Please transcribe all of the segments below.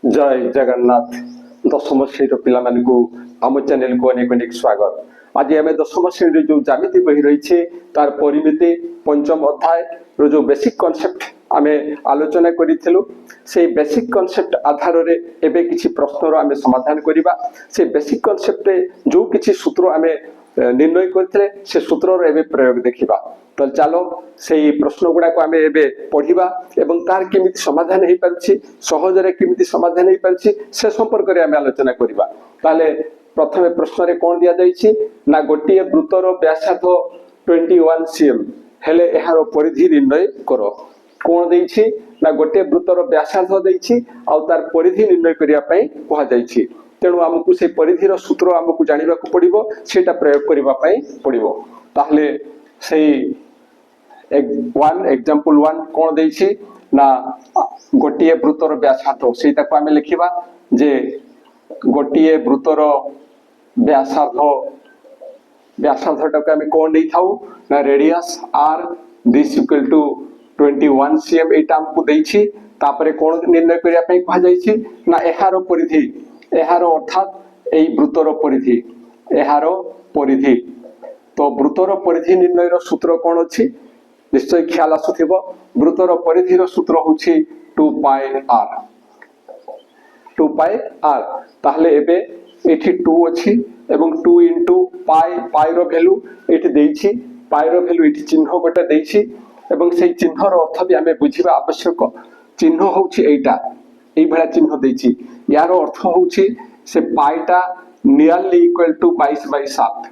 जय जगन्नाथ दशम श्रेणी पिला आम चैनल को अनेक अनेक स्वागत। आज आम दशम श्रेणी जो ज्यामिति बही रही तार परिमिति पंचम अध्याय रो जो बेसिक कॉन्सेप्ट आम आलोचना करूँ से बेसिक कॉन्सेप्ट आधार रे एबे किछि प्रश्नर आम समाधान करबा। से बेसिक कॉन्सेप्ट जो किछि सूत्र आम निर्णय करते से सूत्र एबे प्रयोग देखिबा। तो चलो से प्रश्न गुड़ाक आम एबे पढ़िबा एवं तार केमिति समाधान हो पारछि सहजरे केमिति समाधान हो पारछि से संपर्क रे आम आलोचना करबा। ताले प्रथमे प्रश्न रे कोन दिया जाइछि ना गोटिए वृत्तर व्यासार्ध 21 cm हेले एहार परिधि निर्णय करो। कोन देइछि ना गोटे वृत्तर व्यासार्ध देइछि आ तार परिधि निर्णय करिया पई कहा जाइछि। तेणु आमको से परिधिर सूत्र आमको जानिबा को पड़िबो सेटा प्रयोग करिबा पई पड़िबो। ताहले सेही एग्जांपल 1 कोन देइछि ना गोटिए वृत्तर व्यासार्ध सेटा को आमे लिखिबा जे गोटिए वृत्तर व्यासार्धटा को आमे कोन देइ थाउ ना radius r this equal to 21 cm एटा हमको देइछि। तापरे कोन निर्णय करिया पई कहा जाइछि ना एहारो परिधि एहारो अर्थात एई वृत्तर परिधि एहारो परिधि। तो वृत्तर परिधि निर्णय रो सूत्र कोन अछि निश्चय ख्याल आसुथिबो। वृत्तर परिधि रो सूत्र होछि 2 पाई r। ताहले एबे एठी 2 अछि एवं 2 इनटू पाई रो वैल्यू एठी देइछि। पाई रो वैल्यू एठी चिन्ह गोटे देइछि एवं सेई चिन्ह रो अर्थ भी हमें बुझिबा आवश्यक। चिन्ह होछि एटा एई भला चिन्ह देइछि यार अर्थ होछि से पाईटा nearly equal to 22/7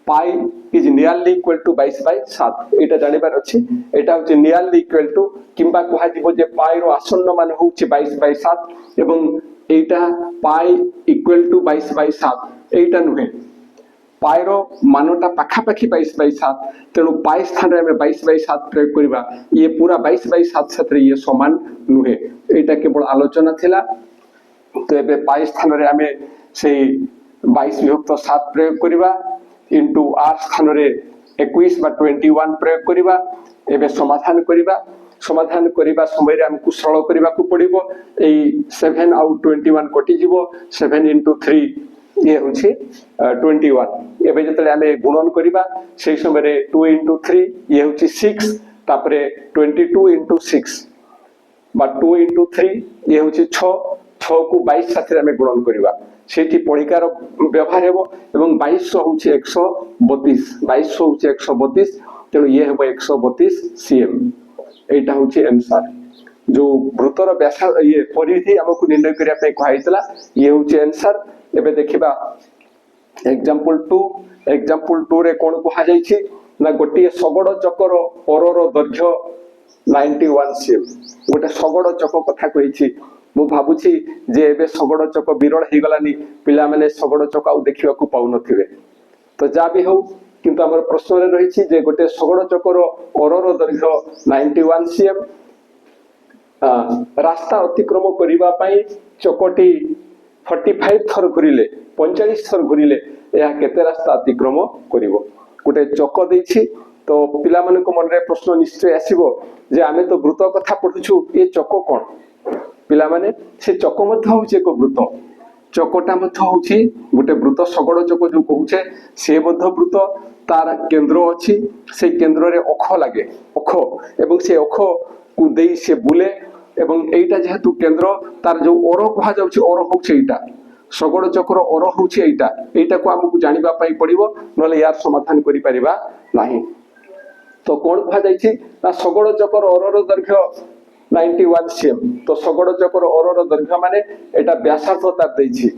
pi is nearly equal to 22/7 एटा जानिबार अछि। एटा होछि नियरली इक्वल टू किंबा कहा जिवो जे पाई रो आसन्न मान होछि 22/7 एवं एटा पाई इक्वल टू 22/7 एटा नुहे पाई रो मानटा पाखा पाखी 22/7 तेणु पाई स्थान रे हमें 22/7 प्रयोग करबा। ये पूरा 22/7 साथ ये समान नुहे एटा केवल आलोचना थिला। तो एबे पाई स्थान रे हमें से 22/7 प्रयोग करबा इनटू r स्थान रे 21 बा 21 प्रयोग करबा। एबे समाधान करबा समय रे हमकु सरल करबा को पड़िबो। एई 7 आउट 21 कटि जिवो 7 into 3 ये होछि 21। एबे जतले हमें गुणन करबा सेही समय रे 2 into 3 ये होछि 6 तापरे 22 into 6 बा 2 into 3 ये होछि 6 को 22 साथे हमें गुणन करबा सेठी पढ़िकार व्यवहार हेबो एवं 2200 होछि 132 2200 होछि 132 तेणु ये हेबो 132 cm एटा होछि आंसर। जो वृत्तर व्यासार्ध ये परिधि हमकु निर्णय करिया पे कहैतला ये होछि आंसर। एबे देखिबा एग्जांपल 2 रे कोन कहा जाइछि ना गोटिए सगड़ चकर परर दैर्घ्य 91 cm गोटे सगड़ चक कथा कहिछि। मु भाबुछि जे एबे सगड़ चक विरल हे गलानी पिला माने सगड़ चक आउ देखिबा को पाउ नथिबे। तो जा भी हो किंतु हमर प्रश्न रे रहिछि जे गोटे सगड़ चकर परर दैर्घ्य 91 cm रास्ता अतिक्रम करिबा पई चकटी 45 थर घुरिले 45 थर घुरिले या केते रास्ता अतिक्रम करिवो। गोटे चक देछि तो पिला माने को मन रे प्रश्न निश्चय आसीबो जे आमे तो वृत्त कथा पढुछु ए चक कोन पिला माने से चक मध्य होछि एक वृत्त चकटा मध्य होछि गोटे वृत्त सगड़ चक जो कहूछे से मध्य वृत्त तार केंद्र अछि से केंद्र रे अख लागे अख एवं से अख को देई से बुले एवं एटा जेहेतु केंद्र तार जो ओर कहा जाउछि ओर होछि एटा सगड़ चक्र ओर होछि एटा को हमकु जानिबा पई पड़िबो नले यार समाधान करि परिबा नाही। तो कोन कहा जाइछि ना सगड़ चक्र ओरर दैर्घ्य 91 cm तो सगड़ चक्र ओरर दैर्घ्य माने एटा व्यासार्ध तार देछि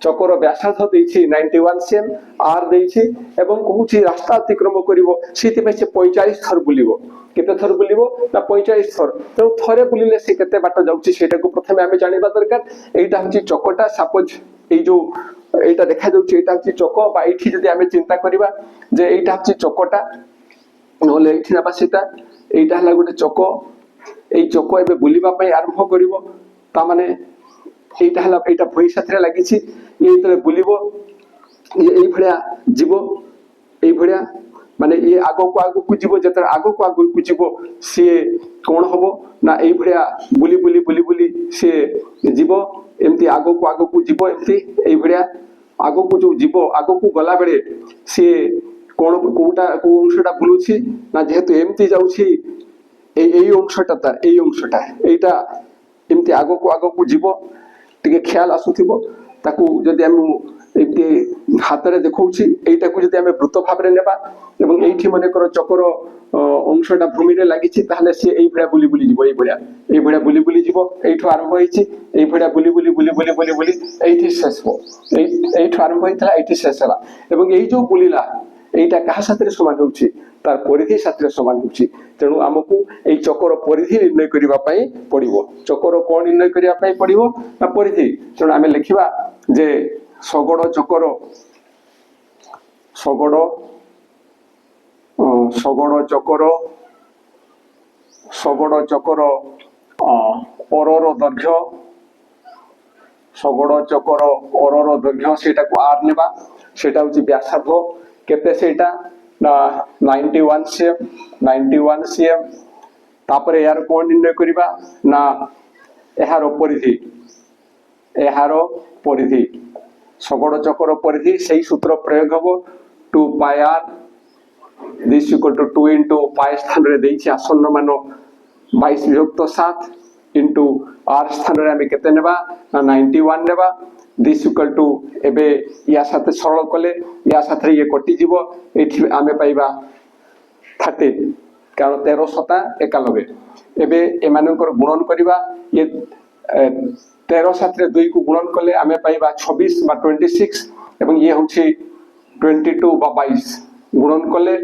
चक्र व्यासार्ध देछि 91 cm r देछि एवं कहूछि रास्ता अतिक्रम करिवो सेति पे से 45 थर बुलिवो केते थर बुलिवो ना 45 थर। तो थरे बुलिले से केते बाट जाउछि सेटा को प्रथमे हमें जानिबा दरकार। एटा होछि चकटा सपोज ए जो एटा देखा जाउछि एटा होछि चक बा एठी जदि हमें चिंता करिबा जे एटा होछि चकटा नले एठी ना सेटा एटा हला गोटे चक एई चक एबे बुलिबा पई आरंभ करिवो ता माने एटा हला एटा भई साथरे लागिछि ये तले बुलिबो ये एई भड़िया जीवो एई भड़िया माने ये आगो को जीव जत आगो को जीव सी कौन हम ना ये भाया बुली बुली बुली बुली सी जीव एमती आगो को जीव एमती ये भाया आगो को जो जीव आगो को गला बेले सी कौन कोटा को अंशटा बुलुछि ना जेहेतु एमती जाउछि এই অংশটা তার এই অংশটা এইটা এমতি আগକୁ জীব টিকে খেয়াল আসুথিব তাকু যদি আমি এমতি হাতরে দেখাউছি এইটাকু যদি আমি বৃত্ত ভাবে নেবা এবং এইটি মনে করো চক্র অংশটা ভূমিরে লাগিছি তাহলে সে এই ভড়া বুলি বুলি জীব এই ভড়া বুলি বুলি জীব এইঠু আরম্ভ হইছি এই ভড়া বুলি বুলি বুলি বুলি বুলি বুলি এইটি শেষ হব এইঠু আরম্ভ হইতলা এইটি শেষ হলা এবং এই যে বুলিলা এইটা কাহা সাথে সমান হচ্ছে তার পরিধি সাথে সমান হচ্ছে তেণু আমকু এই চক্র পরিধি নির্ণয় করিবা পাই পড়িব চক্র কোন নির্ণয় করিবা পাই পড়িব না পরিধি তেণু আমি লিখিবা যে সগড় চক্র সগড় চক্র অরর দৈর্ঘ্য সগড় চক্র অরর দৈর্ঘ্য সেটাকু আর নেবা সেটা হচ্ছে ব্যাসার্ধ কেতে সেটা না 91 cm তারপরে এর কোণ নির্ণয় করিবা না এহার পরিধি সগড় চক্র পরিধি সেই সূত্র প্রয়োগ হব 2 pi r this equal to 2 into pi স্থানরে দেইছি আসন্ন মান 22 বিভক্ত 7 ইনটু r স্থানরে আমি কেতে নেবা না 91 নেবা দিস ইকুয়াল টু এবে ইয়া সাথে সরল কলে ইয়া সাথে ইয়ে কটি জীব এইটি আমি পাইবা 13 কারণ 13 শতা 91 এবে এমানকৰ গুণন করিবা ইয়ে 13 সাথে 2 কু গুণন কলে আমি পাইবা 26 বা 26 এবং ইয়ে হচ্ছে 22 বা 22 গুণন কলে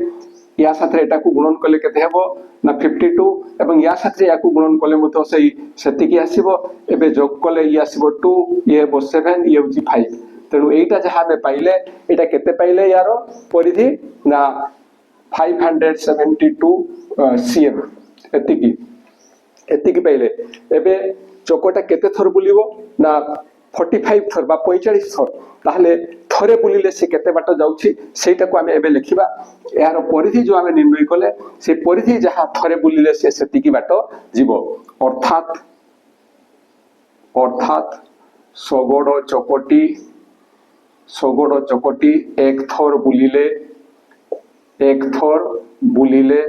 ইয়া সাথে এটাকু গুণন কলে কেতে হবো না 52 এবং ইয়া সাথে ইয়াকু গুণন কলে মতো সেই সেতিকি আসিব এবে যোগ কলে ই আসিব 2 ইয়ে হবো 7 ইয়ে হচ্ছে 5 তেণু এইটা যাহা আমি পাইলে এটা কেতে পাইলে ইয়ার পরিধি না 572 cm এতিকি পাইলে এবে চকটা কেতে থর বুলিব না 45 থর বা 45 থর তাহলে থরে বুলিলে সে কেতে বাট যাଉଛି সেইটাকু আমি এবে লিখিবা এর পরিধি যে আমি নির্ণয় কলে সেই পরিধি যাহা থরে বুলিলে সে সেতিকি বাট জীব অর্থাৎ সগড় চকটি এক থর বুলিলে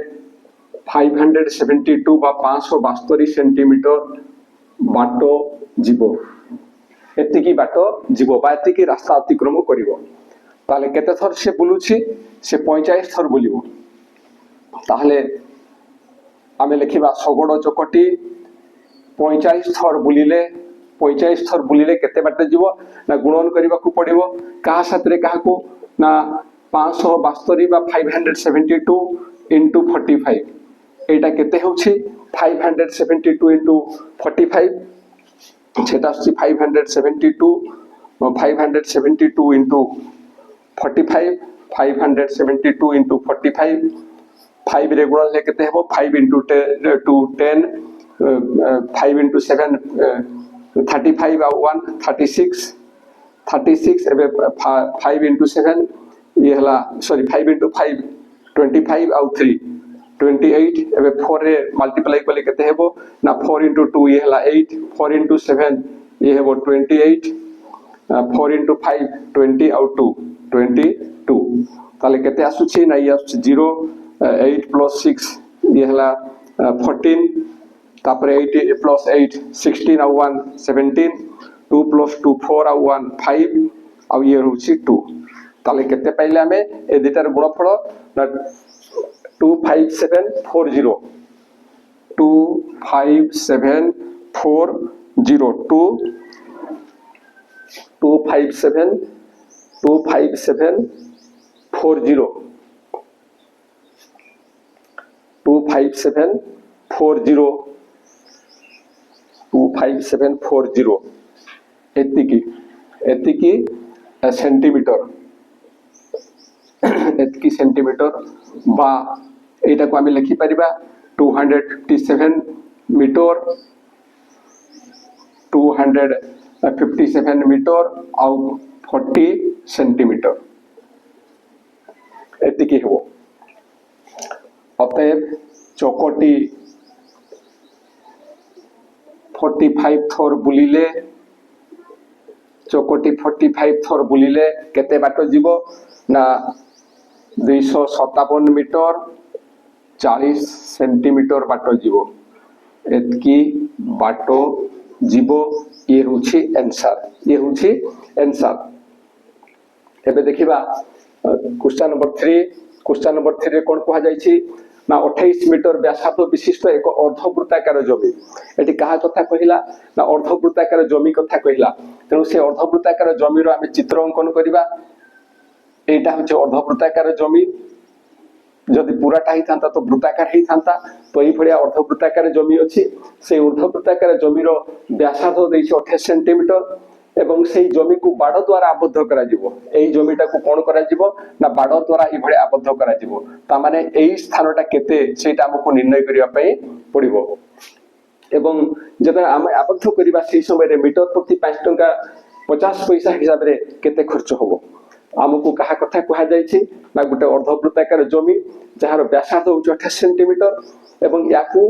572 বা 572 সেন্টিমিটার বাট জীব এতিকি বাট জীব বা এতিকি রাস্তা অতিক্রম করিব তাহলে কেতে থর সে বুলুছি সে 45 থর বুলিব তাহলে আমি লিখিবা সগড় চকটি 45 থর বুলিলে কেতে বাটে জীব না গুণন করিবাকু পড়িব কাহা সাথে কাহাকু না 572 বা 572 ইনটু 45 এইটা কেতে হচ্ছে 572 ইনটু 45 সেটা হচ্ছে 572 ইনটু 45 572 ইনটু 45 5 রে গুণন কেতে হবো 5 ইনটু 10 5 ইনটু 7 35 আর 1 36 এবে 5 ইনটু 7 ये हला सॉरी 5 इनटू 5 25 आउ 3 28 एबे 4 रे मल्टीप्लाई कले केते हेबो ना 4 इनटू 2 ये हला 8 4 इनटू 7 ये हेबो 28 4 इनटू 5 20 आउ 2 22 ताले केते आसुछि ना ये आसुछि 0 8 प्लस 6 ये हला 14 तापरे 8 प्लस 8 16 आउ 1 17 2 प्लस 2 4 आउ 1 5 आउ ये होछि 2 তাহলে কেতে পাইলে আমি এই দুটার গুণফল না 25740 25740 এতিকি সেন্টিমিটার এতকি সেন্টিমিটার বা এটাকে আমি লিখি পারিবা 257 মিটার 257 মিটার আউ 40 সেন্টিমিটার এতকি হবো অতএব চকটি 45 থর বুলিলে চকটি 45 থর বুলিলে কেতে বাট যাব না 257 মিটার 40 সেন্টিমিটার বাট যাব এতকি বাট যাব ইয়ে হচ্ছে आंसर ইয়ে হচ্ছে आंसर এবে দেখিবা क्वेश्चन नंबर 3 क्वेश्चन नंबर 3 रे कोन कहा जायछि ना 28 मीटर व्यासार्ध विशिष्ट एक अर्धवृत्ताकार जमी एटी कहा कथा कहिला ना अर्धवृत्ताकार जमी कथा कहिला तेनु से अर्धवृत्ताकार जमी रो आमे चित्र अंकन करिबा एटा होचे अर्धवृत्ताकार जमी जदि पूराटा ही थांता तो वृत्ताकार ही थांता तो एई भलिया अर्धवृत्ताकार जमी अछि से अर्धवृत्ताकार जमी रो व्यासार्ध देछि 28 सेंटीमीटर एवं सेई जमी को बाड़ द्वारा आबद्ध करा जिवो एई जमीटा को कोन करा जिवो ना बाड़ द्वारा इ भळे आबद्ध करा जिवो ता माने एई स्थानटा केते सेटा हमकु निर्णय करिया पई पड़िबो एवं जब हम आबद्ध करिबा सेई समय रे मीटर प्रति 5 टका 50 पैसा हिसाब रे केते खर्च होबो हमकु कहा कथा कहा जायछि ना गुटे अर्धवृत्ताकार जमी जहार व्यासार्ध होछ 28 सेंटीमीटर एवं याकू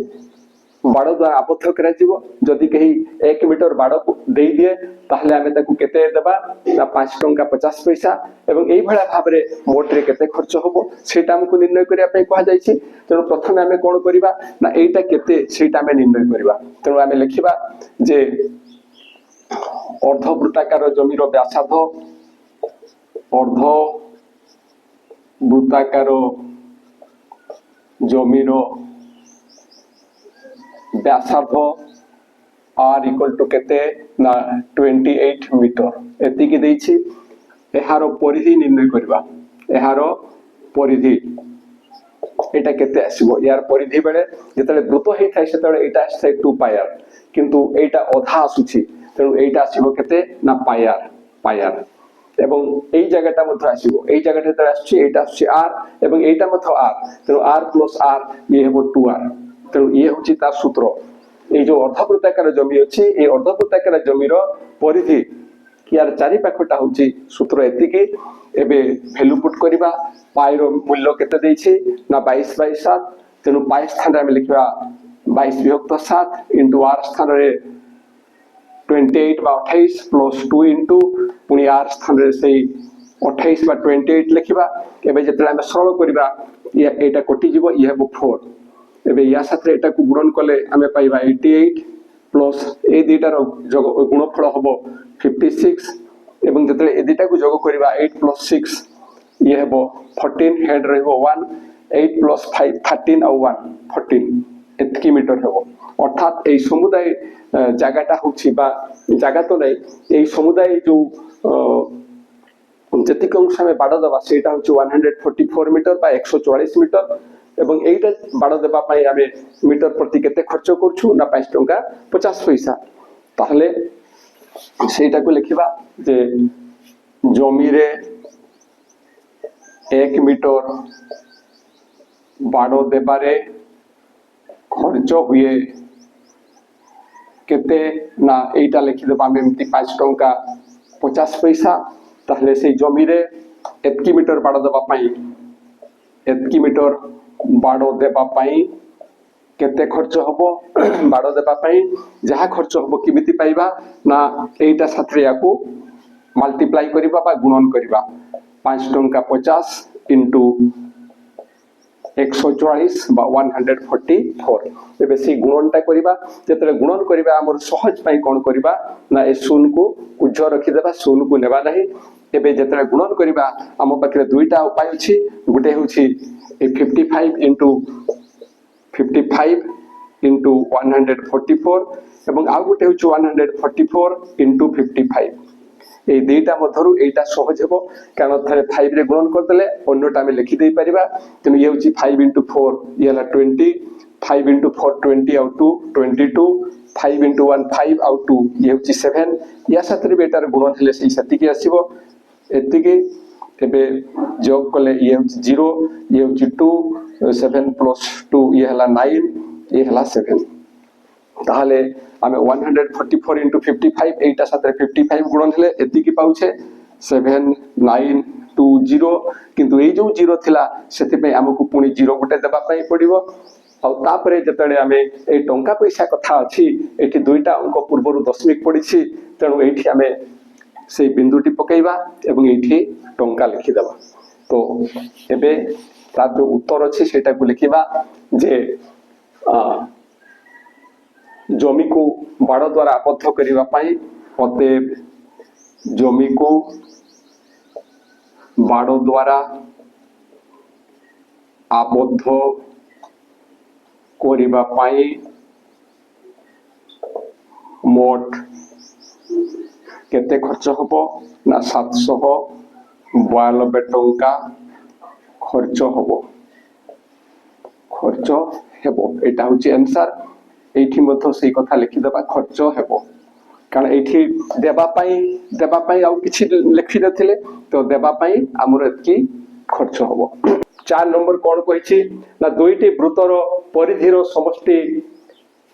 बाड़ द्वारा आबद्ध करा जिवो जदि कही 1 मीटर बाड़ को दे दिए ताहले आमे ताकू केते देबा ना 5 टका 50 पैसा एवं एई भळा भाव रे मोट रे केते खर्च होबो सेटा हमकु निर्णय करिया पई कहा जायछि तेनु प्रथमे आमे कोन करिबा ना एटा केते सेटा आमे निर्णय करिबा तेनु आमे लिखिबा जे अर्धवृत्ताकार जमी रो व्यासार्ध अर्धवृत्ताकार जमी रो व्यासार्ध r इक्वल टू केते ना 28 मीटर एति की देछि एहारो परिधि निर्णय करबा एहारो परिधि एटा केते आसीबो यार परिधि बेले जेतले द्रुत हेइ थाइ सेतले एटा आसे 2 पायर किंतु एटा अधा आसुछि तेनु एटा आसीबो केते ना पायर एवं एई जगहटा मध्य आसीबो एई जगहटा त आछि एटा आछि r एवं एटा मध्य r तेनु r + r ये हेबो 2r तेनु ये होछि तार सूत्र ए जो अर्धवृत्ताकार जमी अछि ए अर्धवृत्ताकार जमीर परिधि यार चारि पाखटा होछि सूत्र एतिके एबे वैल्यू पुट करबा पाई रो मूल्य केते दैछि ना 22/7 तेनु पाई स्थान रे हम लिखबा 22/7 * r स्थान रे 28/28 + 2 * पुनी r स्थान रे सेई 28/28 लिखबा एबे जेतले हम सरल करबा एटा कटि जिवो ये हेबो 4 एबे या साथे एटा को गुणन कले हमें पाइबा 88 प्लस ए दुटा रो गुणफल हबो 56 एवं जतले ए दुटा को जोग करबा 8 + 6 ये हेबो 14 हेड रहबो 1 8 + 5 13 और 1 14 एतकी मीटर हेबो अर्थात ए समुदाय जागाटा होछि बा जागा तो नै ए समुदाय जो जतिक अंश में बाड़ दबा सेटा होछि 144 मीटर बा 144 मीटर एवं एटा बाड़ देबा पई आमे मीटर प्रति केते खर्च करछु ना 5 टका 50 पैसा ताहले सेटा को लिखिबा जे जमी रे 1 मीटर बाड़ देबारे खर्च हुए केते ना एटा लिखि देबा आमे एमती 5 टका 50 पैसा ताहले से जमी रे 1 मीटर बाड़ देबा पई 1 मीटर बाड़ देबा पई केते खर्च हबो बाड़ देबा पई जहा खर्च हबो किमिति पाइबा ना एटा साथरे याको मल्टीप्लाई करिबा बा गुणन करिबा 5 टका 50 * 144 बा 144 एबे से गुणनटा करिबा जेतले गुणन करिबा हमर सहज पई कोन करिबा ना ए शून्य को उज्ज रखि देबा शून्य को नेबा नाही एबे जेतले गुणन करिबा हम पाखरे दुईटा उपाय अछि गुटे होछि 55 * 55 * 144 एवं आ गुटे होछि 144 * 55 ए दुईटा मधरु एटा सहज हेबो कारण थरे 5 रे गुणन कर देले अन्यटा में लिखि देई परिबा तने ये होछि 5 * 4 ये हला 20 5 * 4 20 आउ 2 22 5 * 1 5 आउ 2 ये होछि 7 या साथरे बेटार गुणन हेले सेही सति के आसीबो एतिके एबे जोग कले ये होछि 0 ये होछि 2 7 + 2 ये हला 9 ये हला 7 ताहले आमे 144 * 55 एटा साथरे 55 गुणन हेले एतिकी पाउछे 7 9 टू जीरो किंतु ये जो जीरो थिला सेति आमको पुणी जीरो गोटे देबा पड़ो आउे जिते आम ये टंका पैसा कथा अच्छी ये दुईटा अंक पूर्व दशमिक पड़ी तेणु ये आम से बिंदुटी पकईवा एवं ये टंका लिखिदेवा तो एबे तार जो उत्तर अच्छी से लिखा जे जमी को बाड़ द्वारा आबद्ध करने अतएव जमी को बाड़ द्वारा आबद्ध करिबा पाई मोट केते खर्च हबो ना 792 टंका खर्च हबो एटा होची आंसर एठी मथो सेही कथा लिखि देबा खर्च हेबो कारण एठी देबा पाई आउ किछि लिखि दथिले तो देबा पाई हमर एतकी खर्च हबो 4 नंबर कोन कहिछि ना दुईटी वृत्तर परिधिर समष्टि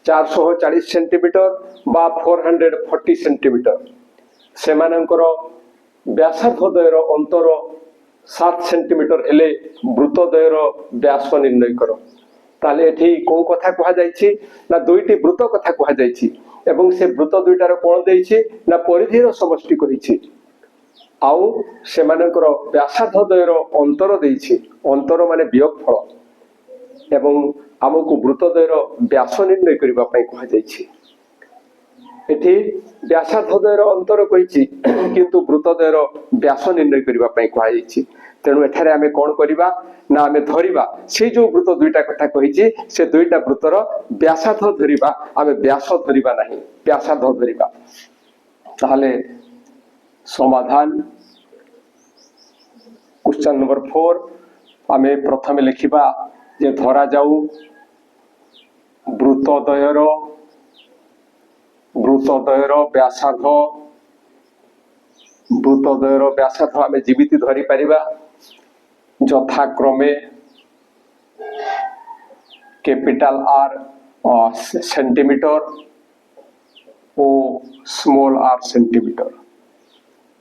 440 सेंटीमीटर बा 440 सेंटीमीटर सेमानकर व्यासार्धद्वयर अंतर 7 सेंटीमीटर एले वृत्तद्वयर व्यास निर्णय कर ताले एठी को कथा कहा जायछि ना दुईटी वृत्त कथा कहा जायछि एवं से वृत्त दुईटार कोण देइछि ना परिधिर समष्टि कहिछि आउ सेमानकर व्यासार्धद्वयर अंतर देइछि अंतर माने वियोगफल एवं आमको वृत्तद्वयर व्यास निर्णय करबा पई कहा जायछि एठी व्यासार्धद्वयर अंतर कहिछि किंतु वृत्तद्वयर व्यास निर्णय करबा पई कहा जायछि तेणु एठारे आमे कोन करिबा ना आमे धरिबा से जो वृत्त दुईटा कथा कहिछि से दुईटा वृत्तर व्यासार्ध धरिबा आमे व्यास धरिबा नाही व्यासार्ध धरिबा ताहले समाधान क्वेश्चन नंबर 4 आमे प्रथमे लिखिबा जे धरा जाऊ वृत्तद्वयर व्यासार्ध आमे जीवित धरि परिबा यथाक्रमे कैपिटल आर सेंटीमीटर और स्मॉल आर सेंटीमीटर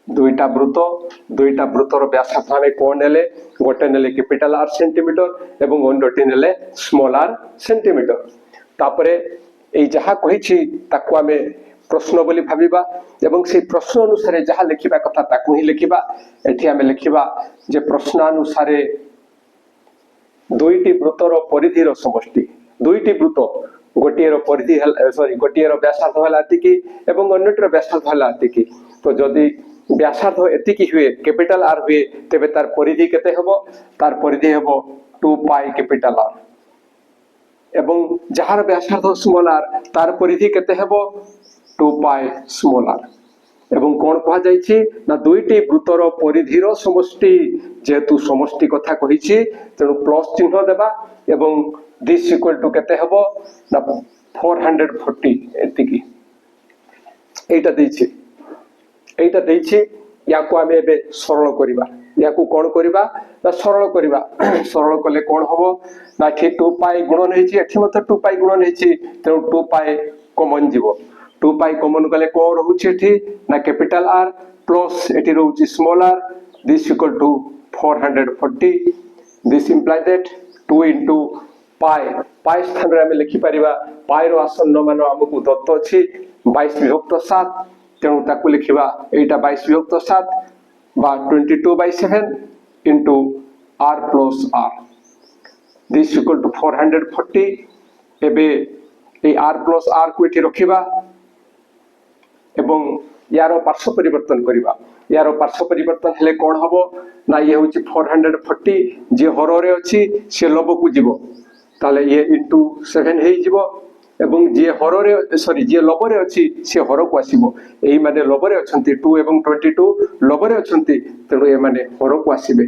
दुईटा वृत्तर व्यासार्ध आमे कोन नेले गोटे नेले कैपिटल आर सेंटीमीटर एवं अन्यटी नेले स्मॉल आर सेंटीमीटर तापरे ए जहा कहिछि ताकू आमे प्रश्न बोली भाबिबा एवं से प्रश्न अनुसार जहा लिखिबा कथा ताकू ही लिखिबा एठी आमे लिखिबा जे प्रश्न अनुसार दुईटी वृत्तर परिधिर समष्टि दुईटी वृत्त गोटिएर परिधि गोटिएर व्यासार्ध होला एतिकी एवं अन्यटर व्यासार्ध होला एतिकी तो जदि व्यासार्ध एतिकी हुए कैपिटल आर हुए तेबे तार परिधि केते हेबो तार परिधि हेबो 2 पाई कैपिटल आर एवं जहार व्यासार्ध स्मॉल आर तार परिधि केते हेबो 2 पाई स्मॉल आर एवं कोन कहा जायछि ना दुईटी वृत्तर परिधिर समष्टि जेतु समष्टि कथा कहिछि तेनु प्लस चिन्ह देबा एवं दिस इक्वल टू केते हेबो ना 440 एतिकी एटा देछि याको आमे एबे सरल करिबा याको कोन करिबा ना सरल करिबा सरल कले कोन हबो ना एठी 2 पाई गुणन हेछि एठी मते 2 पाई गुणन हेछि तेनु 2 पाई कॉमन जीवो 2 पाई कॉमन कले कोन रहउछि एठी ना कैपिटल आर प्लस एठी रहउछि small R this equal to 440 this imply that 2 into pi स्थान रे हम लिखि परिबा पाई रो आसन्न मान हमकु दत्त अछि 22 विभक्त 7 तेणु ताकू लिखिबा एटा 22 विभक्त 7 बा 22/7 into r plus r this equal to 440 एबे ए r plus r को एठी रखिबा एवं यारो पार्श्व परिवर्तन करिबा यारो पार्श्व परिवर्तन हेले कोन हबो ना ये होची 440 जे हर रे अछि से लब को जीवो ताले ये into 7 हे जीवो एवं जे हर रे सॉरी जे लब रे अछि से हर को आसीबो एई माने लब रे अछंती 2 एवं 22 लब रे अछंती तेणु ए माने हर को आसीबे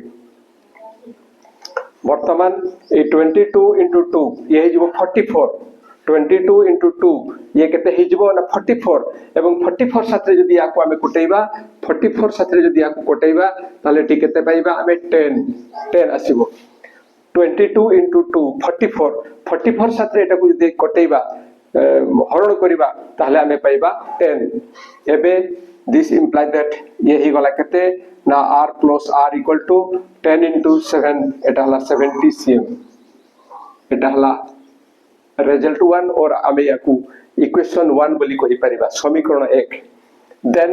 वर्तमान ए 22 into 2 ये जीवो 44 22 into 2 ये केते हे जीवो ना 44 एवं 44 साथे जदी याको हमें कोटेइबा 44 साथे जदी याको कोटेइबा ताले टी केते पाइबा हमें 10 आसीबो 22 into 2 44 साथे एटा को जदी कोटेइबा हरण करिबा ताले हमें पाइबा 10 एबे दिस इंप्लाई दैट ये ही गला केते ना r plus r equal to 10 into 7 एटा हला 70 cm एटा हला रिजल्ट 1 और आमे याकू इक्वेशन 1 बोली कहि परिबा समीकरण 1 देन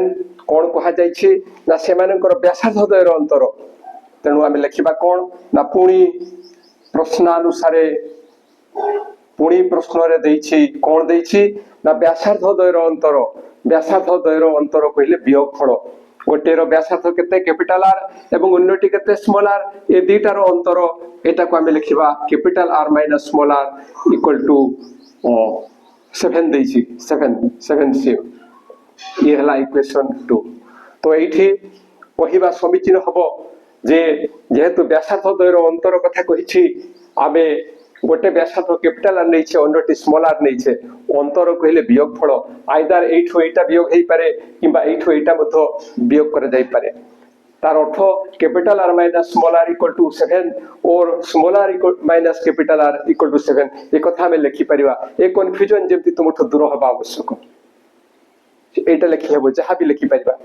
कोन कहा जाय छी ना सेमानकर व्यासार्ध द्वयर अंतर तेणु आमे लिखिबा कोन ना पुणी प्रश्नानुसारे पुणी प्रश्न रे देछि कोन देछि ना व्यासार्ध द्वयर अंतर कहिले वियोगफल गोटेर व्यासार्ध केते कैपिटल आर एवं अन्यटी केते स्मॉल आर ए दुईटार अंतर एटा को आमे लिखिबा capital R minus small R equal to 7 देछि 7 से ये हला इक्वेशन 2 तो एठी कहिबा समीचीन हबो जे जेहेतु व्यासार्ध द्वयर अंतर कथा कहिछि आमे गोटे व्यासार्ध कैपिटल आर नैछे अन्यटी स्मॉल आर नैछे अंतर कहिले वियोगफल आइदर एठो एटा वियोग हेई पारे किबा एठो एटा मथो वियोग कर जाई पारे तार अर्थ capital R minus small R equal to 7 और small R equal minus capital R equal to 7 ए कथा हमें लिखि परिबा ए कन्फ्यूजन जेमति तुमठो दूर हबा आवश्यक एटा लिखि हेबो जहा भी लिखि परिबा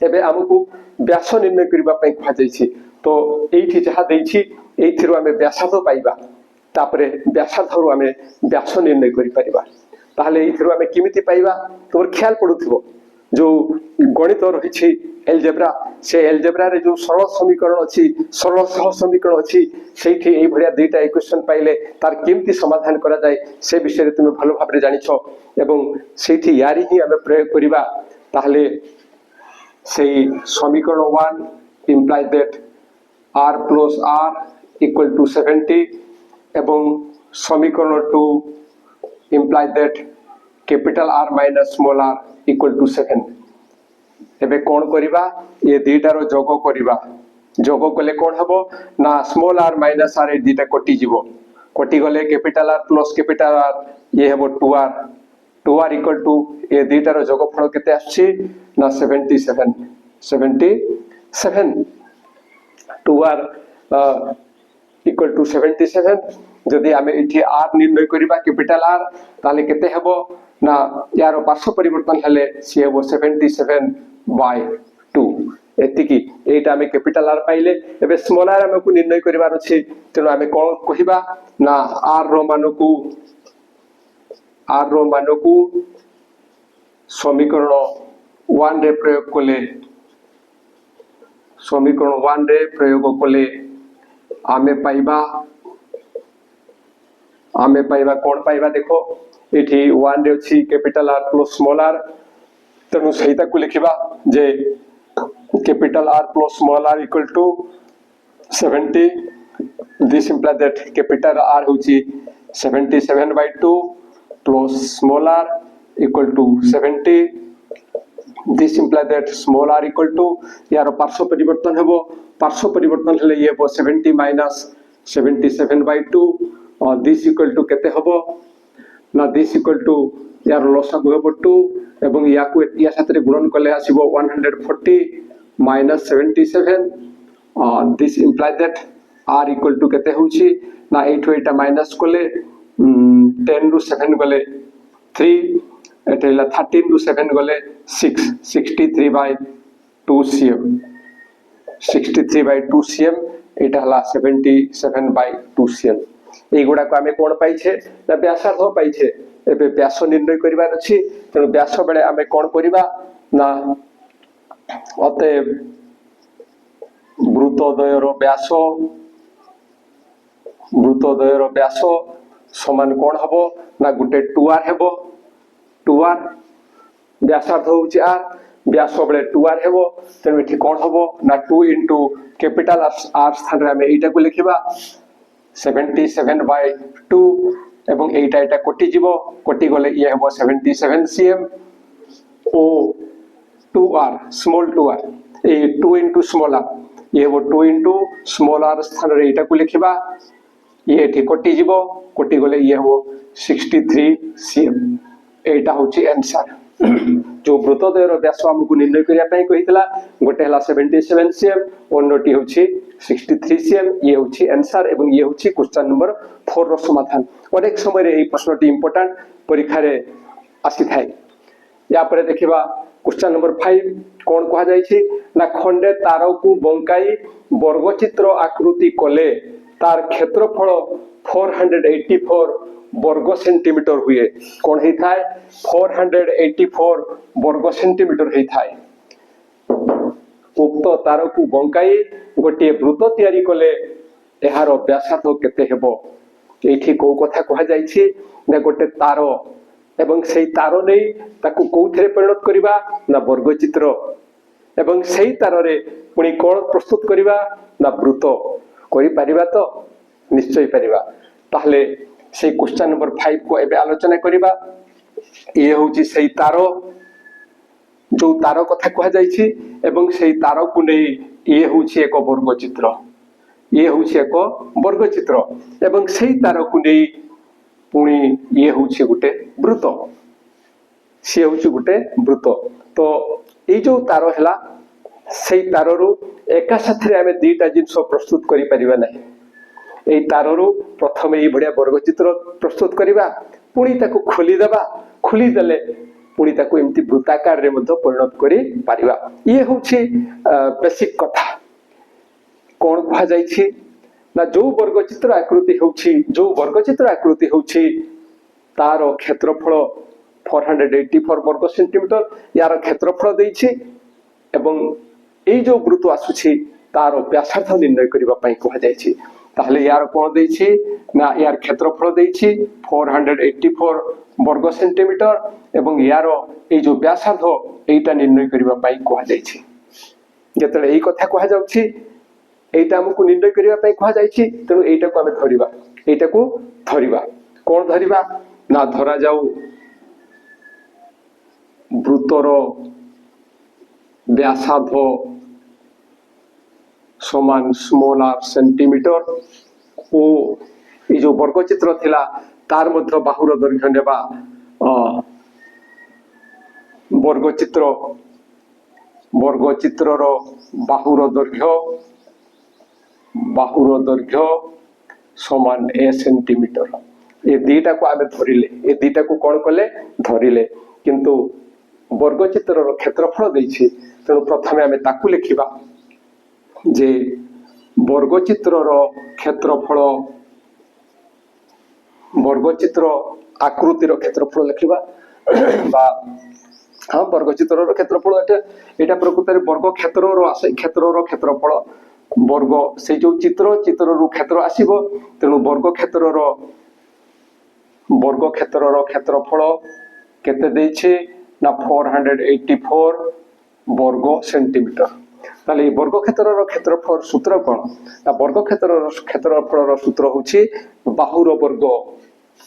एबे हमकु व्यास निर्णय करिबा पई कहा जायछि तो एठी जहा दैछि एथिरु हमें व्यासार्ध पाइबा तापरे व्यासार्धरु हमें व्यास निर्णय करि परिबा ताहले एथिरु हमें किमिति पाइबा तोर ख्याल पडुथिबो जो गणित रहिछि एलजेब्रा से एलजेब्रा रे जो सरल समीकरण अछि सरल सह समीकरण अछि सेठी एई भडिया दुईटा इक्वेशन पाइले तार केमति समाधान करा जाय से विषय तुमे भलो भाबरे जानिछो एवं सेठी यारी ही हमें प्रयोग करिबा ताहले सेई समीकरण 1 imply that r plus r equal to 70 एवं समीकरण 2 imply that capital R minus small r equal to 7 एबे कोन करिबा ये दुईटार जोग करिबा जोग कले कोन हबो ना स्मॉल r माइनस r ए दुईटा कटि जीवो कटि गले capital R plus capital R ये हबो 2r इक्वल टू ये दुईटार जोगफल केते आछि ना 77 2r इक्वल टू 77 जदि आमे इठी r निर्णय करिबा कैपिटल R ताले केते हबो ना यार पार्श्व परिवर्तन हले सी हबो 77/2 एतिकी एटा आमे कैपिटल R पाइले एबे स्मॉल r हमकु निर्णय करिवार अछि तेनो आमे कोन कहिबा ना r रो मानकु समीकरण 1 रे प्रयोग कले आमे पाइबा कोन पाइबा देखो एठी 1 रे अछि capital R plus small r तेनु सहिता को लिखिबा जे capital R plus small r equal to 70 this imply that capital R होची 77/2 plus small r equal to 70 this imply that small r equal to यार पार्श्व परिवर्तन हेबो पार्श्व परिवर्तन हले ये हेबो 70 माइनस 77/2 और दिस इक्वल टू केते हेबो ना दिस इक्वल टू यार लसागु हेबो 2 एवं याकु या साथरे गुणन कले आसीबो 140 minus 77 this imply that r equal to केते होउची ना 8 एटा माइनस कले 10 रु 7 गले 3 एटेला 13 रु 7 गले 6 63/2 cm 63/2 cm एटा हला 77/2 cm ए गुडा को हमें कोन पाइछे ना व्यासार्ध पाइछे एबे व्यास निर्णय करिवार अछि तेनु व्यास बेले हमें कोन करिबा ना अतएव वृत्तद्वयर व्यास समान कोन हबो ना गुटे 2r हेबो 2r व्यासार्ध होउची r व्यास बेले 2r हेबो तेनु एठी कोन हबो ना 2 into कैपिटल R स्थान रे हमें एटा को लिखिबा 77/2 एवं एटा एटा कोटि जीवो कोटि गले ये हेबो 77 cm ओ 2r स्मॉल 2r ए 2 into स्मॉल r ये हेबो 2 into स्मॉल r स्थान रे एटा को लिखिबा ये एठी कोटि जीवो कोटि गले ये हेबो 63 cm एटा होची आंसर जो वृत्तद्वयर व्यास हमकु निर्णय करिया पई कहितला गोटे हला 77 cm अन्यटी होची 63 cm ये होची आंसर एवं ये होची क्वेश्चन नंबर 4 रो समाधान अनेक समय रे एई प्रश्नटी इंपोर्टेंट परीक्षा रे आसी थाए या परे देखिबा क्वेश्चन नंबर 5 कौन कहा जाइछि ना खंडे तार को बंकाई वर्गचित्र आकृति कले तार क्षेत्रफल 484 वर्ग सेंटीमीटर हुए कौन है थाए 484 वर्ग सेंटीमीटर है थाए उक्त तार को बंकाई गोटे वृत्त तैयारी कले एहार व्यासार्ध केते हेबो एठी को कथा कहा जाइछि ना गोटे तार एवं सेई तार नै ताकू कोथरे परिणत करिबा ना वर्गचित्र एवं सेई तार रे पुणी कोन प्रस्तुत करिबा ना वृत्त करि परिबा तो निश्चय परिबा ताहले से क्वेश्चन नंबर 5 को एबे आलोचना करिबा ये होची सेई तार जो तार कथा कहा जाइछि एवं सेई तार को नै ये होची एक वर्गचित्र ये होची एक वर्गचित्र एवं सेई तार को नै पुणी ये होची गुटे वृत्त से होची गुटे वृत्त तो ये जो तार हैला सेई तार रु एका साथरे आमे दुईटा जिंस प्रस्तुत करि परिबा नाही एई तार रु प्रथमे ई बढिया वर्गचित्र प्रस्तुत करिबा पुणी ताको खोली देबा खोली देले पुणी ताको एमती वृत्ताकार रे मध्ये परिणत करि परिबा ये होची बेसिक कथा कोन कहा जाइछि ना जो वर्गचित्र आकृति होछि जो वर्गचित्र आकृति होछि तार क्षेत्रफल 484 वर्ग सेंटीमीटर यार क्षेत्रफल दैछि एवं ए जो वृत्त आसुछि तार व्यासार्ध निर्णय करिबा पई कहा जाइछि ताहले यार कोन दैछि ना यार क्षेत्रफल दैछि 484 वर्ग सेंटीमीटर एवं यार ए जो व्यासार्ध एटा निर्णय करिबा पई कहा जाइछि जेतले एई कथा कहा जाउछि एटा हमकु निर्णय करिबा पई कहा जाइछि तेनु एटा को हमें धरिबा एटा को धरिबा कोन धरिबा ना धरा जाऊ वृत्तर व्यासार्ध समान स्मॉल आर सेंटीमीटर ओ ये जो वर्गचित्र थिला तार मध्य बाहुर दैर्घ्य नेबा वर्गचित्र रो बाहुर दैर्घ्य समान ए सेंटीमीटर ये दीटा को आमे धरिले ये दीटा को कोन कले धरिले किंतु वर्गचित्र रो क्षेत्रफल दैछि तेणु प्रथमे आमे ताकू लिखिबा जे वर्गचित्र रो क्षेत्रफल वर्गचित्र आकृति रो क्षेत्रफल लिखिबा बा हाँ वर्गचित्र रो क्षेत्रफल एटा प्रकृत रे वर्ग क्षेत्र रो आसे क्षेत्र रो क्षेत्रफल वर्ग से जो चित्र रु क्षेत्र आसीबो तेणु वर्ग क्षेत्र रो क्षेत्रफल केते दैछि ना 484 वर्ग सेंटीमीटर ताले वर्ग क्षेत्र रो क्षेत्रफल सूत्र कोन ना वर्ग क्षेत्र रो क्षेत्रफल रो सूत्र होछि बाहुर वर्ग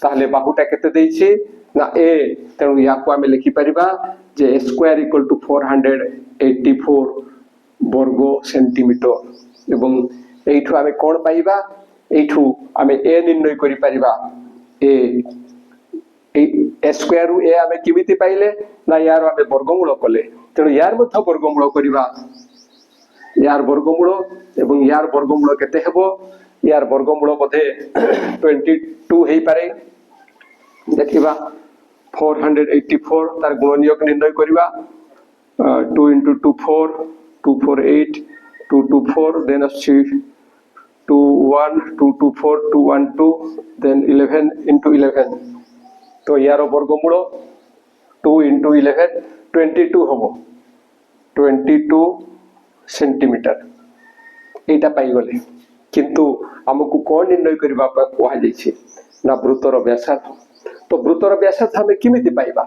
ताले बाहुटा केते दैछि ना ए तेणु या को आमे लिखि परिबा जे a स्क्वायर इक्वल टू 484 वर्ग सेंटीमीटर एवं एठु आमे कोन पाइबा एठु आमे ए निर्णय करि परिबा ए स्क्वायर रु ए आमे किमिति पाइले ना यार आमे वर्गमूल कले तेणु यार मध्य वर्गमूल करिबा यार वर्गमूल एवं यार वर्गमूल केते हेबो यार वर्गमूल मध्ये 22 हेई पारे देखिबा 484 तार गुणनीयक निर्णय करिबा 2 into 2 4 2 4 8 2 2 4 then 2 1 2 2 4 2 1 2 then 11 into 11 तो यार वर्गमूल 2 into 11 22 होबो 22 सेंटीमीटर एटा पाई गले किंतु हमकु कोन निर्णय करबा कहा जाइछि ना वृत्तर व्यासार्ध तो वृत्तर व्यासार्ध हमें किमिति पाइबा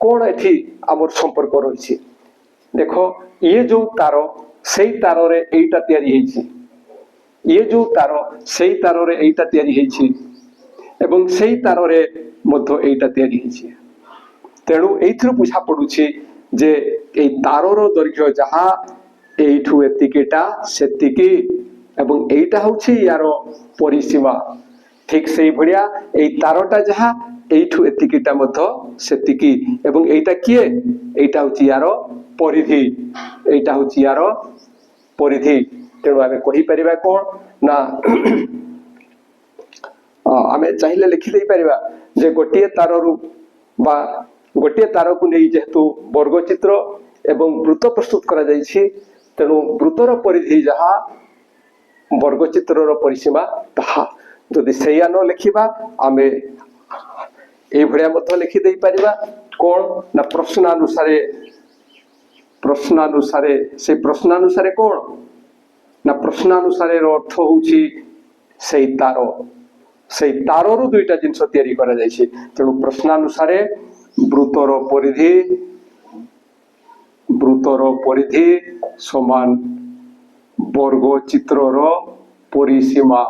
कोन एठी हमर संपर्क रहिछि देखो ये जो तार सेई तार रे एटा तयारी हेछि ये जो तार सेई तार रे एटा तयारी हेछि एवं सेई तार रे मध्य एटा तयारी हेछि तेणु एथरो बुझा पडुछि जे ए तार रो दैर्घ्य जहा एठु एतिकेटा सेतिकी एवं एटा होछि यारो परिसीमा ठीक सेई भडिया ए तारटा जहा एठु एतिकेटा मध्य सेतिकी एवं एटा किए एटा होछि यारो परिधि एटा होछि यारो परिधि तेणु आमे कहि परिबा कोन ना आमे चाहिले लिखि देई परिबा जे गोटिए ताररु बा गोटे तार को नहीं जेहेतु वर्गचित्र एवं वृत्त प्रस्तुत करा जाइछि तेणु वृत्तर परिधि जहा वर्गचित्र परिसीमा ताहा जदि सेया न लिखिबा आमे ए भड़िया मत लिखि देई परिबा कोन ना प्रश्नानुसारे से प्रश्नानुसारे कोन ना प्रश्नानुसारे अर्थ होउछि सेई तार रु दुईटा जिनस तयारी करा जाइछि तेणु प्रश्नानुसारे वृत्तर परिधि समान वर्गचित्रर परिसीमा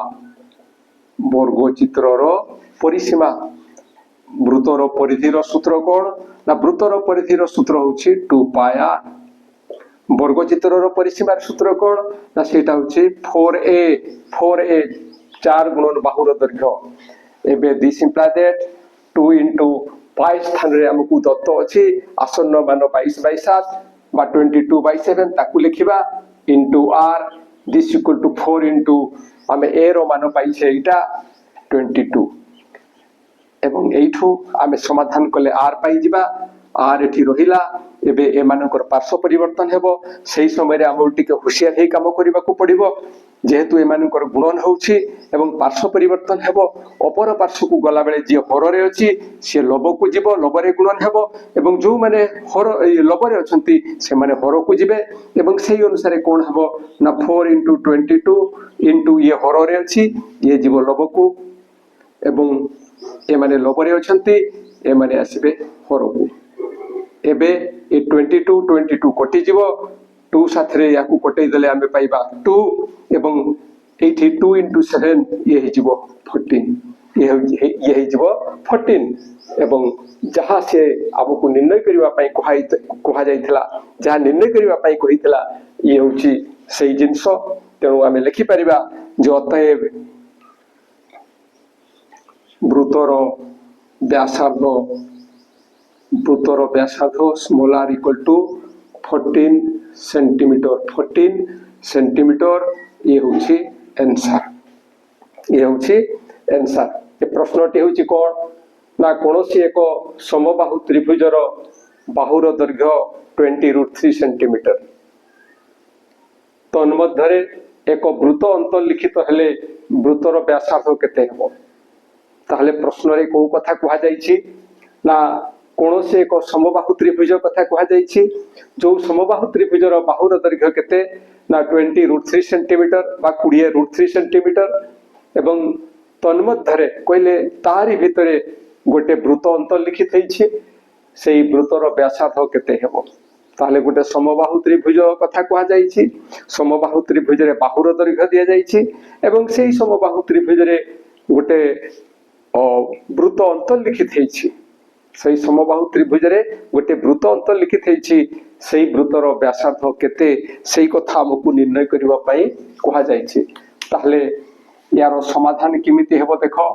वृत्तर परिधिर सूत्र कोन ना वृत्तर परिधिर सूत्र होछि 2 पाई r वर्गचित्रर परिसीमार सूत्र कोन ना सेटा होछि 4a 4 गुणन बाहुर दैर्घ्य एबे this imply that 2 into pi स्थान रे हमकु दत्त अछि आसन्न मान 22/7 बा 22/7 ताकु लिखिबा into r this equal to 4 into आमे a रो मान पाइछे एटा 22 एवं एठू आमे समाधान कले r पाई जिबा r एठी रहिला एबे ए मानकर पार्श्व परिवर्तन हेबो सेही समय रे हमो टिके होशियार हे काम करिबा को पड़िबो जेहेतु ए मानकर गुणन होउछि एवं पार्श्व परिवर्तन हेबो अपर पार्श्व को गला बेले जे हर रे अछि से लब को जिवो लब रे गुणन हेबो एवं जो माने हर लब रे अछंती से माने हर को जिवे एवं सेही अनुसार कोन हेबो ना 4 into 22 into ये हर रे अछि ये जिवो लब को एवं ए माने लब रे अछंती ए माने आसीबे हर को एबे ए 22 कटि जीवो 2 साथरे याकू कटै दले आमे पाइबा 2 एवं 82 into 7 ये हे जीवो 14 ये हे जीवो 14 एवं जहा से आपको निर्णय करिवा पई कोहा जाइथिला जहा निर्णय करिवा पई कहिथिला ये होची सेही जिंस तेणु आमे लिखि परिबा जो अतएव वृत्तर व्यासार्ध small r equal to 14 centimetre ये होची आंसर ए प्रश्नटी होची कोन ना कोनोसी एक समबाहु त्रिभुजर बाहुर दैर्घ्य 20√3 सेंटीमीटर तन्मध्यरे एक वृत्त अंतर्लिखित हेले वृत्तर व्यासार्ध केते हेबो ताहले प्रश्न रे को कथा कहा जाइछि ना कोनोसी एक समबाहु त्रिभुज कथा कहा जाइछि जो समबाहु त्रिभुजर बाहुर दैर्घ्य केते ना 20√3 सेंटीमीटर बा 20√3 सेंटीमीटर एवं तन्मध्यरे कहले तारी भितरे गोटे वृत्त अंतर्लिखित हेछि सेही वृत्तर व्यासार्ध केते हेबो ताहले गोटे समबाहु त्रिभुज कथा कहा जाइछि समबाहु त्रिभुजरे बाहुर दैर्घ्य दिया जाइछि एवं सेही समबाहु त्रिभुजरे गोटे वृत्त अंतर्लिखित हेछि सेही समबाहु त्रिभुजरे गोटे वृत्त अंतर्लिखित हेछि सेही वृत्तर व्यासार्ध केते सेही कथा हमकु निर्णय करिवा पई कहा जाइछि ताहले यार समाधान किमिति हेबो देखो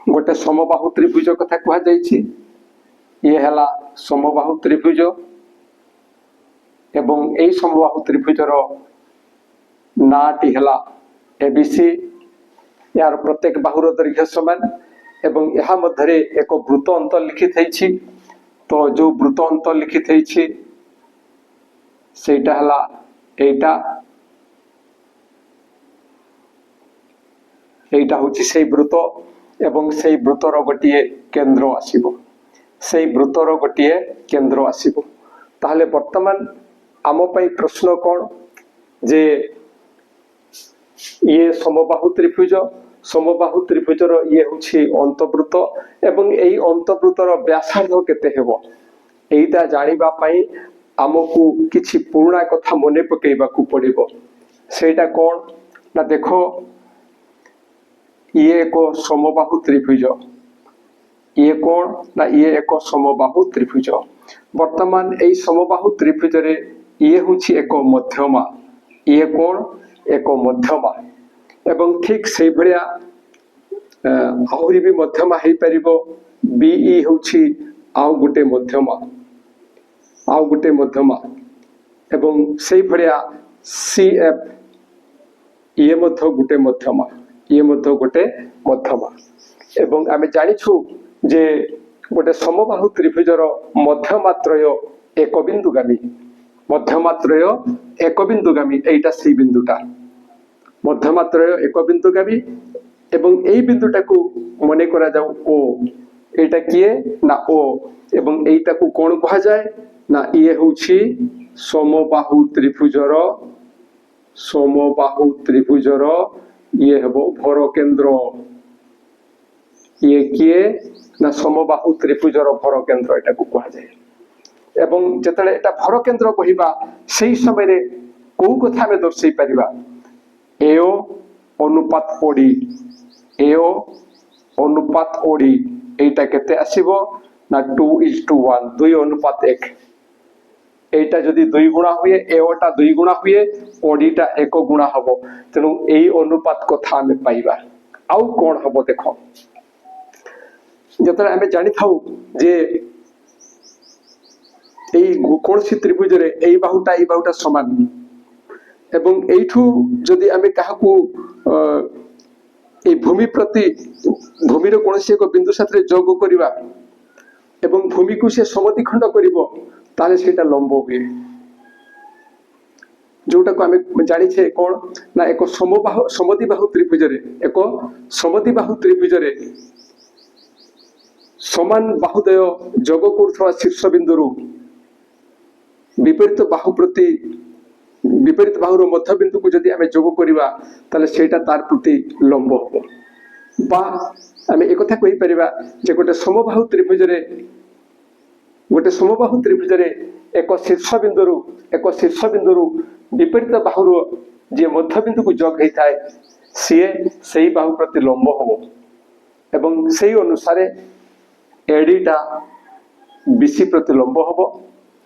गोटे समबाहु त्रिभुज कथा कहा जाइछि ये हला समबाहु त्रिभुज एवं एई समबाहु त्रिभुजर नाटी हला एबीसी यार प्रत्येक बाहुर दैर्घ्य समान एवं यहाँ मध्यरे एक वृत्त अंतर्लिखित हेछि तो जो वृत्त अंतर्लिखित हेछि सेटा हला एटा होछि सेही वृत्त एवं सेही वृत्तर गोटिए केंद्र आसीबो सेही वृत्तर गोटिए केंद्र आसीबो ताहले वर्तमान आम पई प्रश्न कोन जे ये समबाहु त्रिभुजर ये होछि अंतवृत्त एवं एई अंतवृत्तर व्यासार्ध केते हेबो एइटा जानिबा पई आमको किछि पुराना कथा मने पकेइबा को पड़िबो सेटा कोन ना देखो ये एक समबाहु त्रिभुज ये कोन ना ये एक समबाहु त्रिभुज वर्तमान एई समबाहु त्रिभुज रे ये होछि एक मध्यमा ये कोन एक मध्यमा एवं ठीक से भलिया आहुरी भी मध्यमा हे परिबो बीई होछि आउ गुटे मध्यमा एवं से भलिया सीएफ ये मध्य गुटे मध्यमा এবং আমি জানিছু যে গোটে সমবাহু ত্রিভুজর মধ্যমাত্রয় একবিন্দুগামী, মধ্যমাত্রয় একবিন্দুগামী, এইটা সেই বিন্দুটা মধ্যমাত্রয় একবিন্দুগামী। এবং এই বিন্দুটাকে মনে করা যাও ও, এইটা কিয়ে না ও, এবং এইটাকে কোণ কুহাযায় না ইয়ে হচ্ছে সমবাহু ত্রিভুজর, সমবাহু ত্রিভুজর ইয়ে হব ভর কেন্দ্র। ইয়ে কিয়ে না সমবাহু ত্রিভুজর ভর কেন্দ্র এটাকে কুহাযায়। এবং যেতବେଳେ এটা ভর কেন্দ্র কহিবা সেই সমୟରେ কোউ কথা আমি দর্শাই পারিবা, এও অনুপাত ওডি, এও অনুপাত ওডি এইটা কেতে আসিব না 2:1, 2:1। এইটা যদি 2 গুণা হুয়ে, এওটা 2 গুণা হুয়ে, ওডিটা 1 গুণা হব। তেণু এই অনুপাত কথা আমি পাইবা। আউ কোণ হব দেখ, যেতବେଳେ আমি জানি থাও যে এই কৌশি ত্রিভুজরে এই বাহুটা সমান, এবং এইঠু যদি আমি কাহাকু এই ভূমি প্রতি ভূমির কৌশি এক বিন্দু সাথে যোগ করিবা এবং ভূমিকু সে সমদ্বিখণ্ড করিব, তাহলে সেটা লম্ব হুয়ে। जोटाको आमे जानिछे कोन ना एक समद्विबाहु त्रिभुजरे, एक समद्विबाहु त्रिभुजरे समान बाहुद्वय जोग करुवा शीर्ष बिंदुरु विपरीत बाहु प्रति विपरीत बाहुर मध्य बिंदु को जदि आमे जोग करिवा ताले सेटा तार प्रति लंब हो। बा आमे एक कथा कहि परिबा जे गोटे समबाहु त्रिभुजरे एक शीर्ष बिंदुरु विपरीत बाहुर जे मध्य बिंदु को जोग होई थाए सीए सेही बाहु प्रति लंब हो, एवं सेही अनुसार एडीटा बीसी प्रति लंब हो।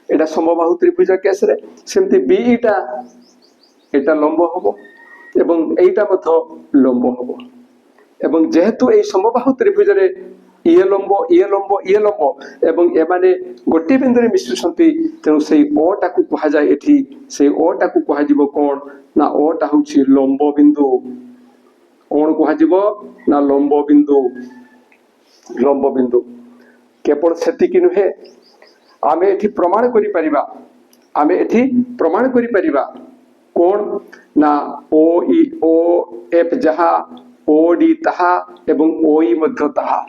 एटा समबाहु त्रिभुज केस रे सेमती बीईटा एटा लंब हो एवं एटा मध्य लंब हो। एवं जेहेतु ए समबाहु त्रिभुज रे ये लंब एवं एमाने गोटे बिंदु रे मिसुछंती, तेनु सेही ओ टाकु कहा जाय एठी, सेही ओ टाकु कहा जिवो कोन ना ओ टा होछि लंब बिंदु। कोन कहा जिवो ना लंब बिंदु। केवल सेतिकि नुहे, आमे एठी प्रमाण करि परिबा कोन ना ओ एफ जहा ओ डी ताहा एवं ओ ई मध्य ताहा,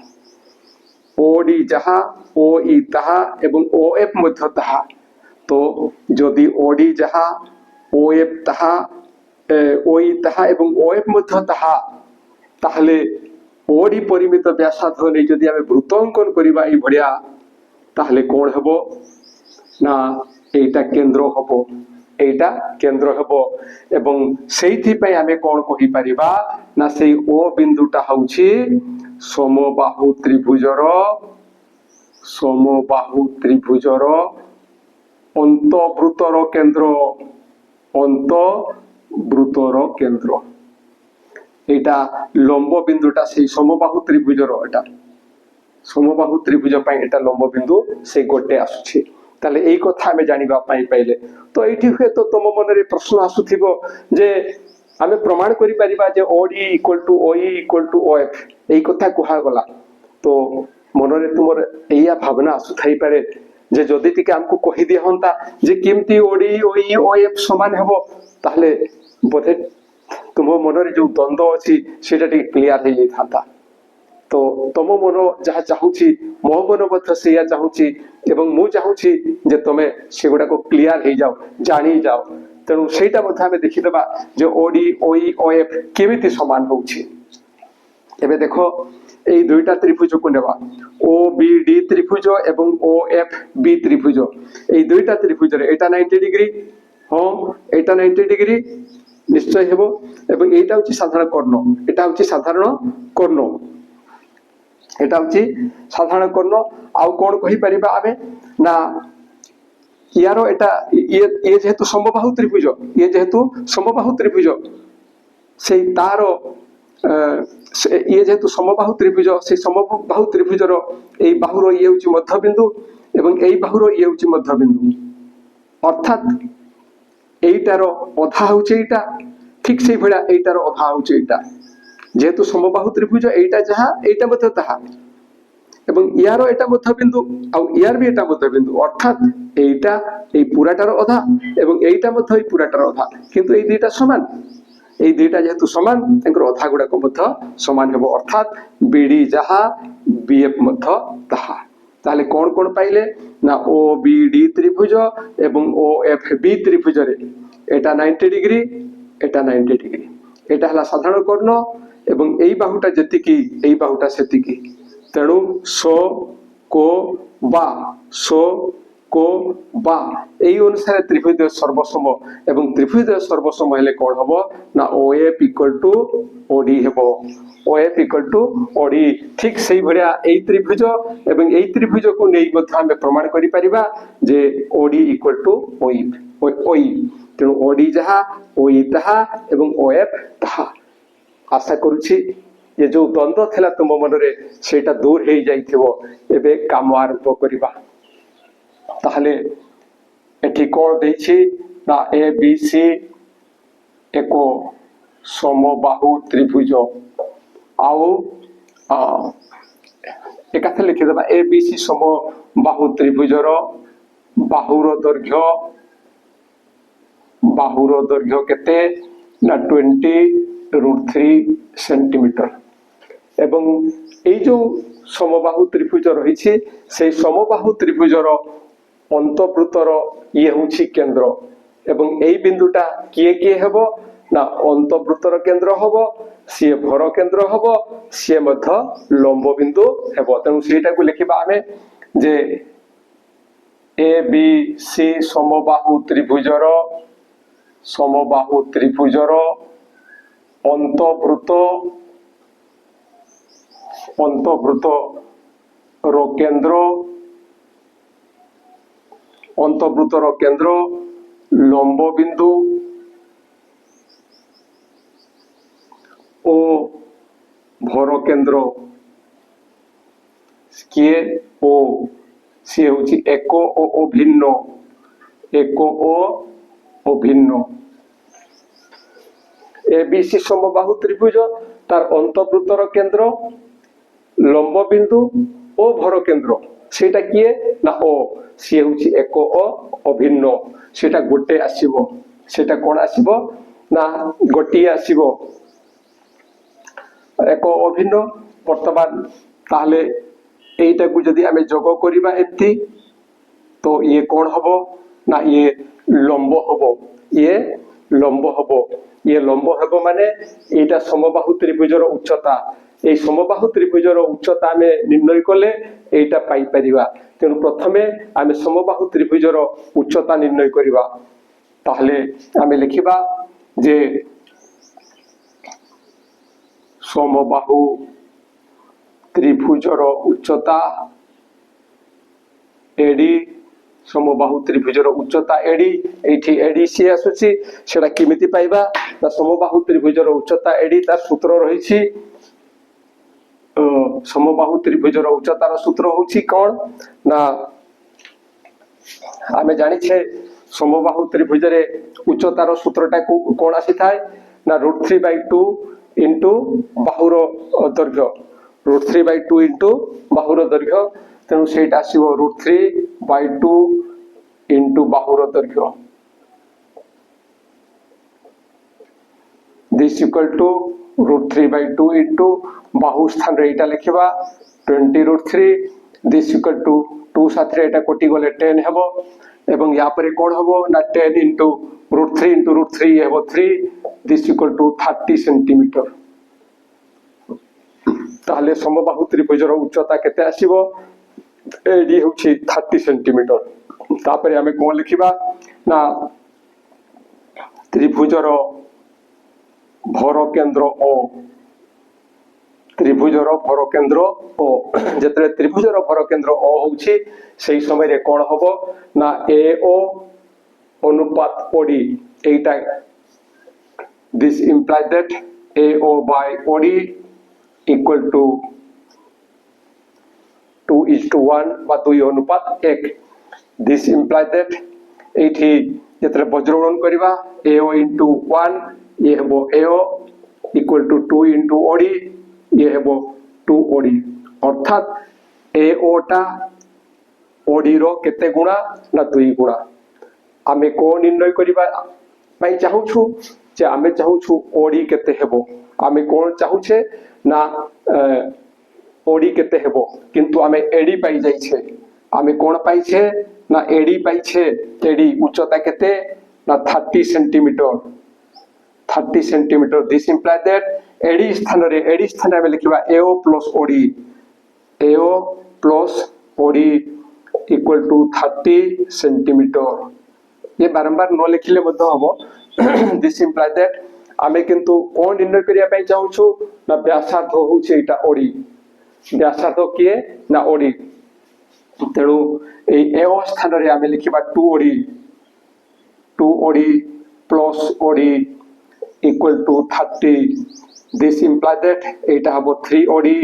ओ डी जहा ओ ई ताहा एवं ओ एफ मध्य ताहा। तो जदि ओ डी जहा ओ एफ ताहा ओ ई ताहा एवं ओ एफ मध्य ताहा, ताहले ओ डी परिमित व्यासार्ध नै जदि आमे वृत्त अंकन करिबा ई भडिया, ताहले कोन हेबो ना एटा केंद्र हेबो। एवं सेइथि पय आमे कोन कहि परिबा ना सेई ओ बिंदुटा होछि समबाहु त्रिभुजर अंतवृत्तर केंद्र। एटा लंब बिंदुटा सेई समबाहु त्रिभुजर, एटा समबाहु त्रिभुज पय एटा लंब बिंदु से गोटे आसुछि। ताले एई कथा आमे जानिबा पय पाइले तो एठी हुए तो तुम मन रे प्रश्न आसुथिबो जे आमे प्रमाण करि परिबा जे ओडी इक्वल टू ओई इक्वल टू ओएफ एई कथा कुहा गला। तो मन रे तुमर एया भावना आसु थाई पारे जे जदि टिके हमकु कहि दिया हंता जे केमती ओडी ओई ओएफ समान हेबो, ताहले बोधे तुम मन रे जो द्वंद्व अछि सेटा टिके क्लियर हे थांता। तो तुम मन जहा चाहूची मो मन मध्य सेया चाहूची एवं मु चाहूची जे तमे सेगुडा को क्लियर हे जाओ, जानी जाओ। तेणु सेटा मध्य आमे देखि देबा जे ओडी ओई ओएफ केमिति समान होउची। एबे देखो এই দুইটা ত্রিভুজ কো নেবা ও বি ডি ত্রিভুজ এবং ও এফ বি ত্রিভুজ। এই দুইটা ত্রিভুজরে এটা 90 ডিগ্রি, হ্যাঁ এটা 90 ডিগ্রি নিশ্চয় হেবো, এবং এইটা হচ্ছে সাধারণ কর্ণ, এটা হচ্ছে সাধারণ কর্ণ, এটা হচ্ছে সাধারণ কর্ণ। আউ কোন কহি পারিবা আবে না ইয়ারো এটা ইয়ে যেহেতু সমবাহু ত্রিভুজ সেই তারো ये जेहेतु समबाहु त्रिभुज से समबाहु त्रिभुजर এই বাহুর ইয়ে হচ্ছে মধ্যবিন্দু এবং এই বাহুর ইয়ে হচ্ছে মধ্যবিন্দু, অর্থাৎ এইটার অধা হচ্ছে এইটা, ঠিক সেই ভଳିଆ এইটার অধা হচ্ছে এইটা। जेहेतु समबाहु त्रिभुज एटा जहा एटा मध्य ताहा एवं यार एटा मध्य बिंदु आ यार भी एटा मध्य बिंदु अर्थात एटा ए पुराटार अधा एवं एटा मध्य ए पुराटार अधा किंतु ए दुईटा समान এই দুইটা যেহেতু সমান তাঙ্কর অধা গুড়াক মধ্য সমান হব অর্থাৎ বিডি যাহা বিএফ মধ্য তাহা তাহলে কোন কোন পাইলে না ও বিডি ত্রিভুজ এবং ও এফ বি ত্রিভুজরে এটা 90 ডিগ্রি এটা 90 ডিগ্রি এটা হলা সাধারণ কর্ণ এবং এই বাহুটা যেতিকি এই বাহুটা সেতিকি তেণু সো কো বা সো को बा এই অনুসারে ত্রিভুজ সর্বসম এবং ত্রিভুজ সর্বসম হলে কোন হবো না OF = OD Hebo OF = OD ঠিক সেই ভরিয়া এই ত্রিভুজ এবং এই ত্রিভুজକୁ নেই মধ্যে ଆମେ প্রমাণ করি পারিবা যে OD = OE তেଣୁ OD যাহা OE তাহা এবং OF তাহা আশা করছি ये जो द्वंद्व थिला तुम मनरे सेटा दूर हे जाइथिबो एबे काम आरंभ करिबा ताहले एठी कोण देछि ना ए बी सी एको समबाहु त्रिभुज आउ एकाथे लिखि देबा ए बी सी समबाहु त्रिभुजर बाहुर दैर्घ्य केते ना 20√3 सेंटीमीटर एवं ए जो समबाहु त्रिभुज रही से समबाहु त्रिभुजर अंतवृत्तर ये हूँ केंद्र एवं यही बिंदुटा किए किए हेब ना अंतवृत्तर केंद्र हम सी भर केंद्र हम सी लंब बिंदु हेब तेणु सेटा को लिखा आम जे ए बी सी समबाहु त्रिभुजर अंतवृत्त रो केंद्र लंब बिंदु ओ भर केंद्र किए ओ सी होची एको ओ अभिन्न एबीसी समबाहु त्रिभुज तार अंतवृत्तर केंद्र लंब बिंदु ओ भर केंद्र सेटा किए ना ओ सी होची एको अभिन्न सेटा गोटे आसीबो सेटा कोन आसीबो ना गोटी आसीबो एको अभिन्न वर्तमान ताहले एटा को जदी हमें जोग करिबा एति तो ये कोन हबो ना ये लंब हबो ये लंब हेबो माने एटा समबाहु त्रिभुजर उच्चता ए समबाहु त्रिभुजर उच्चता आमे निर्णय कले एटा पाई परिबा तेनु प्रथमे आमे समबाहु त्रिभुजर उच्चता निर्णय करिबा ताहले आमे लिखिबा जे समबाहु त्रिभुजर उच्चता एडी समबाहु त्रिभुजर उच्चता एडी एठी एडी सी आसुची सेटा किमिति पाइबा ना समबाहु त्रिभुजर उच्चता एडी तार सूत्र रहिछि समबाहु त्रिभुजर उच्चतार सूत्र होछि कोन ना आमे जानि छे समबाहु त्रिभुजरे उच्चतार सूत्रटा को कोन आसी थाय ना √3/2 इनटू बाहुर दैर्घ्य √3/2 इनटू बाहुर दैर्घ्य तेणु सेटा आसीबो √3/2 इनटू बाहुर दैर्घ्य दिस इक्वल टू √3/2 इनटू बाहु स्थान रे एटा लिखिबा 20√3 दिस इक्वल टू 2 साथरे एटा कोटि गले 10 हेबो एवं या परे कोन हेबो ना 10 इनटू √3 इनटू √3 हेबो 3 दिस इक्वल टू 30 सेंटीमीटर ताहले समबाहु त्रिभुजर उच्चता केते आसीबो एडी होछि 30 सेंटीमीटर तापरे हमें कोन लिखिबा ना त्रिभुजर भर केंद्र ओ जेतरे त्रिभुजर भर केंद्र ओ होछि सेही समय रे कोन हबो ना AO अनुपात OD Etah this implies that AO by OD equal to 2:1 बा 2 अनुपात 1 दिस implies that एठी जेतरे वज्रगुणन करिबा AO into 1 ये हेबो AO equal to 2 into OD ये हेबो 2 ओडी अर्थात AO टा ओडी रो केते गुणा ना 2 गुणा आमे को निर्णय करिबा पाई चाहूछु जे आमे चाहूछु ओडी केते हेबो आमे कोन चाहूछे ना ओडी केते हेबो किंतु आमे एडी पाई जाई छे आमे कोन पाई छे ना एडी पाई छे एडी उच्चता केते ना 30 centimetre 30 centimetre this imply that AD स्थान में लिखिबा AO plus OD AO plus OD equal to 30 centimetre ये बारंबार न लिखिले मध्य हबो दिस इंप्लाय दैट आमे किंतु कोन निर्णय करिया पई चाहूछु ना व्यासार्ध होउछे एटा ओडी व्यासार्ध किए ना ओडी तेणु AO स्थान रे आमे लिखिबा 2 OD plus OD equal to 30 this imply that एटा हबो 3 ओडी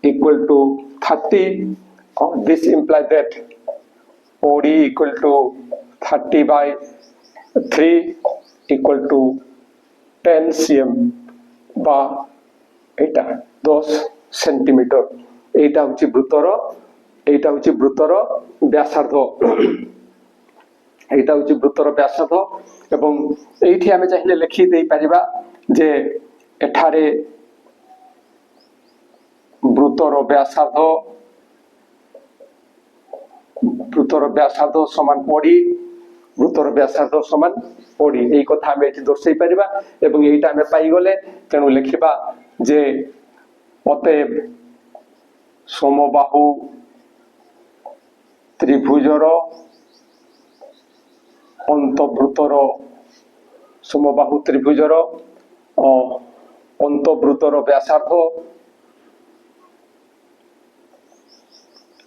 इक्वल टू 30 और this imply that OD equal to 30 by 3 equal to 10 cm बा एटा 10 सेंटीमीटर एटा होची वृत्तर व्यासार्ध एटा होची वृत्तर व्यासार्ध एवं एठी आमे चाहिले लिखि देई परिबा जे एठारे वृत्तर व्यासार्ध समान ओडी वृत्तर व्यासार्ध समान ओडी एई कथा आमे एठी दर्शाई परिबा एवं एटा आमे पाई गले तेनु लिखिबा जे अतएव समबाहु त्रिभुजर अंतवृत्तर समबाहु त्रिभुजर अंतवृत्तर व्यासार्ध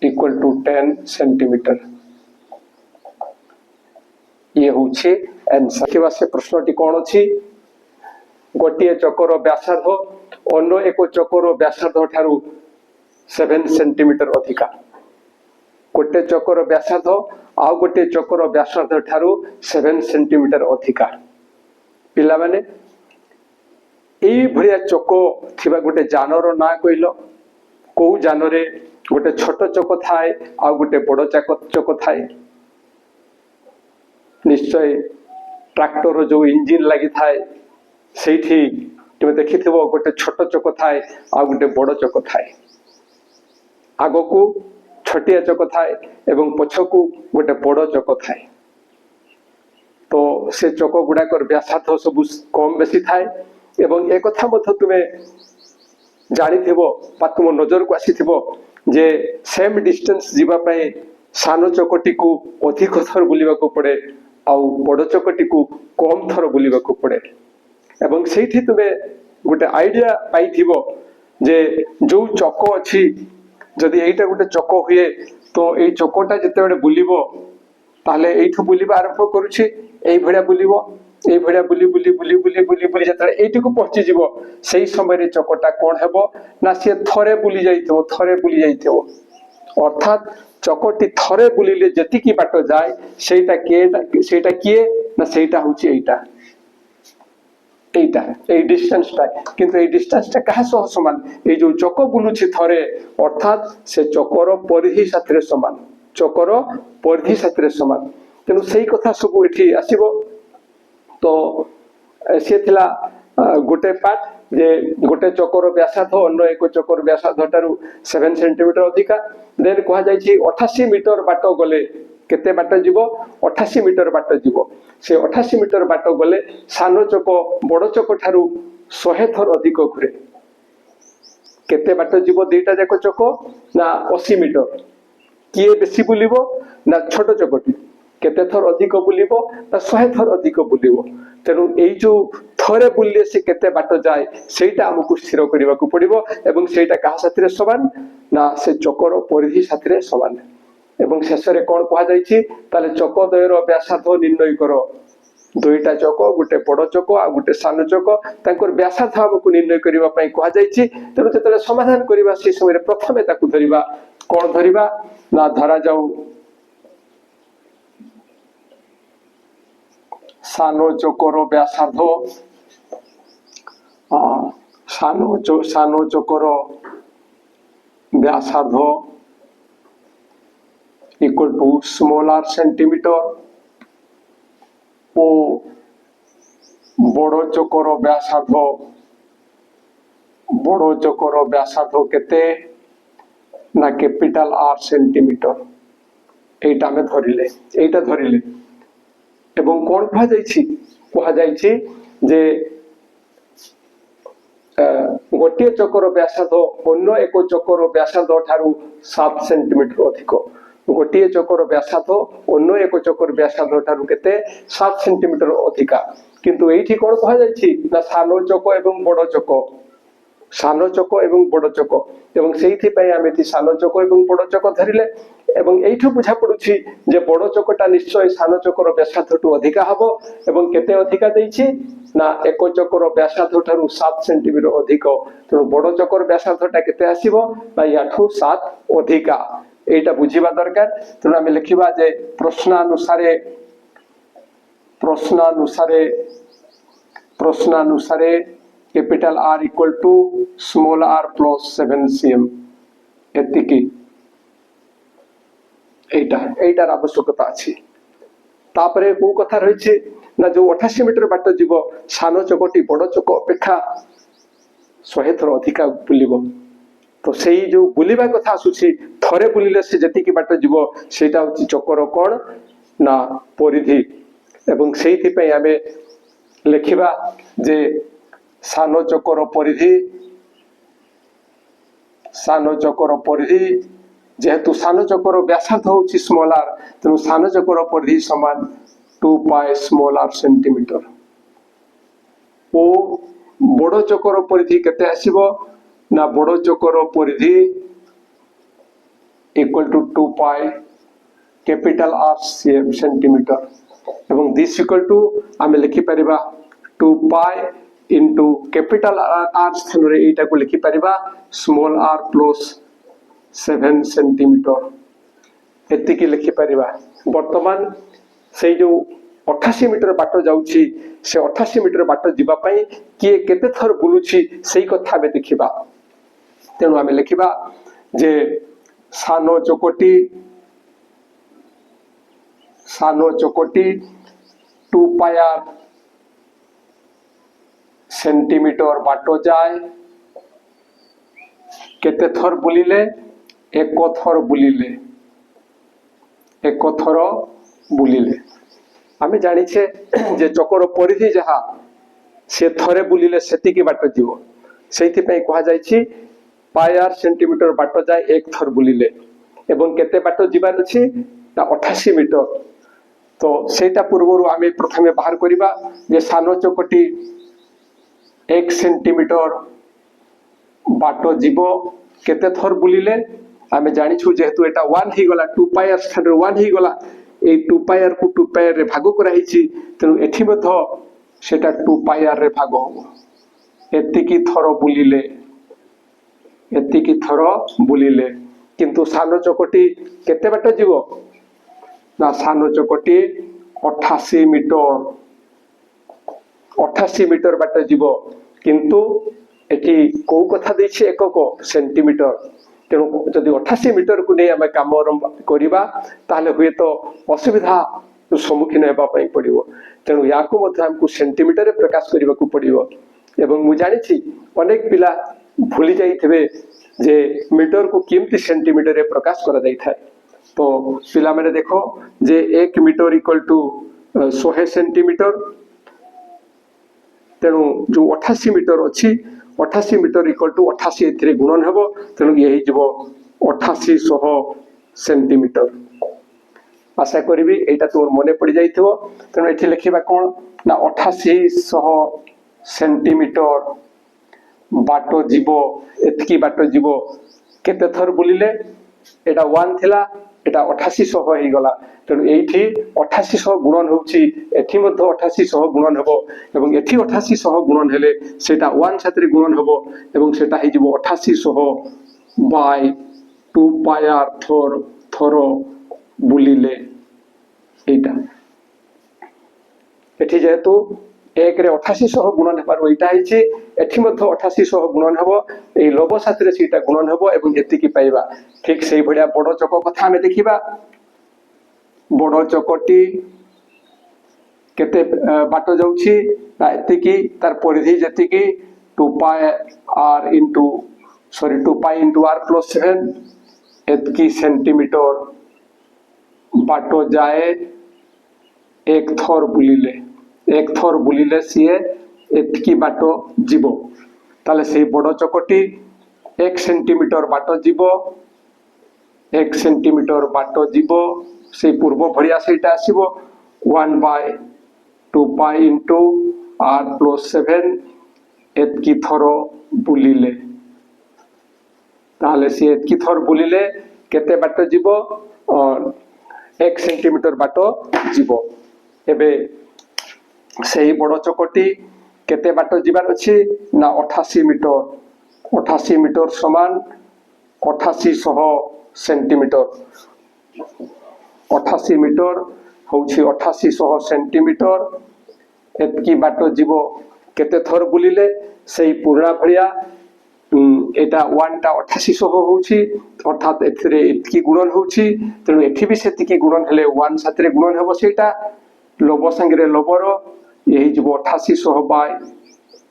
इक्वल टू 10 सेंटीमीटर ये होछि आंसर देखिबा से प्रश्नटी कोन अछि गोटिए चक्कर व्यासार्ध अन्य एक चक्कर व्यासार्ध ठारू 7 सेंटीमीटर अधिका गोटे चक्कर व्यासार्ध आउ गोटे चक्कर व्यासार्ध ठारू 7 सेंटीमीटर अधिका पिला माने एई भरिया चक्क थिबा गोटे जानर ना कहिलो को जानरे गोटे छोट चक्क थाए आ गोटे बड़ चक्क थाए निश्चय ट्रैक्टर जो इंजिन लगी थाए सेठी तुम देखिथिबो गोटे छोट चक्क थाए आ गोटे बड़ चक्क थाए आगो को छोटिया चक्क थाए एवं पछकू गोटे बड़ चक्क थाए तो से चक्क गुडाकर व्यासार्ध सब कम बेसी थाए एवं एक कथा मध्य तुमे जानिथिबो बा तुम नजर को आसीथिबो जे सेम डिस्टेंस जीवा पई सान चक्कटी को अधिक थर बुलिबा को पड़े आउ बड़ चक्कटी को कम थर बुलिबा को पड़े एवं सेठी तुमे गोटे आइडिया पाइथिबो जे जो चक्क अछि जदि एटा गोटे चक्क हुए तो एई चक्कटा जते बेले बुलिबो ताले एठु बुलिबा आरंभ करूछि एई भड़िया बुलिबो एई भड़िया बुली बुली बुली बुली बुली बुली जते एठी को पहुंची जिवो सेई समय रे चक्कटा कोन हेबो ना से थरे बुली जाइथिबो अर्थात चक्कटी थरे बुलिले जति की बाट जाय सेटा किए ना सेटा होछि एटा ए डिस्टेंस टा किंतु ए डिस्टेंस टा कहा सह समान ए जो चक्क बुलुछि थरे अर्थात से चक्कर परिधि साथरे समान तेनु सेई कथा सब एठी आसीबो तो से थिला गोटे पार्ट जे गोटे चक्कर व्यासार्ध अन्य एक चक्कर व्यासार्ध ठारू 7 सेंटीमीटर अधिका देन कहा जायछि 88 मीटर बाट गले केते बाट जीवो 88 मीटर बाट जीवो से 88 मीटर बाट गले सान चक बड़ चक ठारू 100 थर अधिक घुरे केते बाट जीवो दुईटा जाक चक ना 80 मीटर किए बेसी बुलिबो ना छोट चकटी केते थर अधिक बुलिबो ना 100 थर अधिक बुलिबो तेनु एई जो थरे बुलिले से केते बाट जाय सेटा हमकु स्थिर करिवा को पड़िबो एवं सेटा कहा साथरे समान ना से चकर परिधि साथरे समान एवं शेष रे कोन कहा जायछि ताले चक द्वयर व्यासार्ध निर्णय करो दुईटा चक गोटे बड़ चक आ गोटे सान चक तांकर व्यासार्ध हमकु निर्णय करिवा पई कहा जायछि तेनु जतले समाधान करिवा से समय रे प्रथमे ताकु धरिबा कोन धरिबा ना धरा जाऊ सानो चकर व्यासार्ध ସାନ ଚକର ବ୍ୟାସାର୍ଦ୍ଧ equal to smaller centimeter ଓ ବଡ଼ ଚକର ବ୍ୟାସାର୍ଦ୍ଧ କେତେ ନା କ୍ୟାପିଟାଲ R ସେଣ୍ଟିମିଟର। এইটা ଆମେ ଧରିଲେ ଏବଂ କଣ କୁହାଯାଇଛି ଯେ ଗୋଟିଏ ଚକର ବ୍ୟାସାର୍ଦ୍ଧ ଅନ୍ୟ ଏକ ଚକର ବ୍ୟାସାର୍ଦ୍ଧ ଠାରୁ 7 ସେଣ୍ଟିମିଟର ଅଧିକ। ଗୋଟିଏ ଚକର ବ୍ୟାସାର୍ଦ୍ଧ ଅନ୍ୟ ଏକ ଚକର ବ୍ୟାସାର୍ଦ୍ଧ ଠାରୁ କେତେ 7 ସେଣ୍ଟିମିଟର ଅଧିକା। କିନ୍ତୁ ଏଇଠି କଣ କୁହାଯାଇଛି ନା ସାନ ଚକ ଏବଂ ବଡ଼ ଚକ ଏବଂ ସେଇଥିପାଇଁ ଆମେ ଏଠି ସାନ ଚକ ଏବଂ ବଡ଼ ଚକ ଧରିଲେ ଏବଂ ଏଇଠୁ ବୁଝା ପଡୁଛି ଯେ ବଡ଼ ଚକଟା ନିଶ୍ଚୟ ସାନ ଚକର ବ୍ୟାସାର୍ଦ୍ଧଠୁ ଅଧିକା ହବ ଏବଂ କେତେ ଅଧିକା ଦେଇଛି ନା ଏକ ଚକର ବ୍ୟାସାର୍ଦ୍ଧ ଠାରୁ 7 ସେଣ୍ଟିମିଟର ଅଧିକ। ତେଣୁ ବଡ଼ ଚକର ବ୍ୟାସାର୍ଦ୍ଧଟା କେତେ ଆସିବ ନା ୟାଠୁ 7 ଅଧିକା। এইটা বুঝিবা দরকার। তেমন আমি লিখিবা যে প্রশ্নানুসারে capital R equal to small r plus 7 cm এতিকি এইটার আবশ্যকতা আছে। তারপরে কোন কথা রয়েছে না যে 88 মিটার বাট যাব সান চকটি বড় চক অপেক্ষা 100 থর অধিকা বুলিব। তো সেই যে বুলিবা কথা আসুছি থরে বুলিলে সে যেতিকি বাট যাব সেটা হচ্ছে চকর কোণ না পরিধি এবং সেইথিপাই আমি লিখিবা যে সান চকর পরিধি যেহেতু সান চকর ব্যাসার্ধ হচ্ছে স্মল r তেমন সান চকর পরিধি সমান 2 পাই স্মল r সেন্টিমিটার ও বড় চকর পরিধি কেতে আসিব না বড় চকর পরিধি equal to 2 pi capital R centimetre এবং দিস ইকুয়াল টু আমি লিখি পারিবা 2 পাই ইনটু ক্যাপিটাল R স্থাନରେ এইটাକୁ লিখি পারিবা স্মল r প্লস 7 সেন্টিমিটার এতিকি লিখি পারিবা। বর্তমান সেই যে 88 মিটার বাট যাଉଛି সে 88 মিটার বাট ଯିବା ପାଇଁ কিଏ কেতে থর বুলুছি সেই কথা আমি দেখিবা। তেণু আমি লিখিবা যে সান চকটি 2 পাই r সেন্টিমিটার বাট যায় কেতে থর বুলিলে এক থর বুলিলে আমি জানিছে যে চকর পরিধি যাহা সে থরে বুলিলে সেতিকি বাট যাব সেইথিপাই কুহা যাইছি পাই r সেন্টিমিটার বাট যায় এক থর বুলিলে এবং কেতে বাট ଯିବାର ଅଛି না 88 মিটার। তো সেইটা পূর্বরু আমি প্রথমে বাহার করিবা যে সান চকটি 1 সেন্টিমিটার বাট যাব কেতে থর বুলিলে আমি জানিছু যেহেতু এটা 1 হই গলা 2 পাই r স্থানে 1 হই গলা এই 2 পাই r কু 2 পাই r রে ভাগ করা হইছি তেণু এঠি মধ্য সেটা 2 পাই r রে ভাগ হবো এতিকি থর বুলিলে কিন্তু সান চকটি কেতে বাট যাব না সান চকটি 88 মিটার বাট যাব কিন্তু এটি কোউ কথা দিয়েছে একক সেন্টিমিটার। তেণু যদি 88 মিটার কু নেই আমি কাম করিবা তাহলে হুয়েত অসুবিধা সম্মুখীন হেবা পাই পড়িব। তেণু ইয়াকু মধ্য আমকু সেন্টিমিটারে প্রকাশ করিবাকু পড়িব এবং মু জানিছি অনেক পিলা ভুলি যাইথিবে যে মিটার কু কেমতি সেন্টিমিটারে প্রকাশ করা যাই থাকে। তো পিলা মানে দেখো যে 1 মিটার ইকুয়াল টু 100 সেন্টিমিটার তেণু যে 88 মিটার অছি 88 মিটার ইকুয়াল টু 88 এথিরে গুণন হবো তেণু ইয়ে হই যাব 8800 সেন্টিমিটার। আশা করিবি এইটা তোর মনে পড়ি যাইথিব। তেণু এঠি লিখিবা কোন না 8800 সেন্টিমিটার বাট যাব এতকি বাট যাব কেতে থর বুলিলে এটা 1 থিলা এটা 8800 হই গলা তেণু এইঠি 8800 গুণন হচ্ছে এঠি মধ্য 8800 গুণন হবো এবং এঠি 8800 গুণন হেলে সেটা 1 সাথে গুণন হবো এবং সেটা হই যাব 8800 বাই 2 পাই r থর বুলিলে এইটা এটি যেহেতু एक रे 88 सह गुणन हेबार एटा हिची एठी मध्ये 88 सह गुणन हेबो ए लोभ साथरे सीटा गुणन हेबो एवं एति की पाइबा ठीक सेही भलिया बड़ चक कथा हमें देखिबा बड़ चकटी केते बाट जाउछि ना एति की तार परिधि जति की 2 पाई r into sorry 2 pi into r plus 7 एतकी सेंटीमीटर बाटो जाए एक थर बुलिले सीए एतकी बाटो जीवो ताले से बड़ चकटी 1 सेंटीमीटर बाटो जीवो 1 सेंटीमीटर बाटो जीवो से पूर्व भरिया सेटा आसीबो 1 by 2 pi into r plus 7 एतकी थर बुलिले ताले से एतकी थर बुलिले केते बाटो जीवो और 1 सेंटीमीटर बाटो जीवो एबे सेही बड़ चकटी केते बाटो जीवार अछि ना 88 मीटर समान 8800 सेंटीमीटर 88 मीटर होछि 8800 सेंटीमीटर एतकी बाटो जीवो केते थर बुलिले सेही पुरा भरिया एटा 1 टा 8800 होछि अर्थात एथिरे एतकी गुणन होछि तेनु एठी भी सेतिकी गुणन हेले 1 साथरे गुणन हेबो सेटा लोभ संगे लोभर यही जीव 8800 by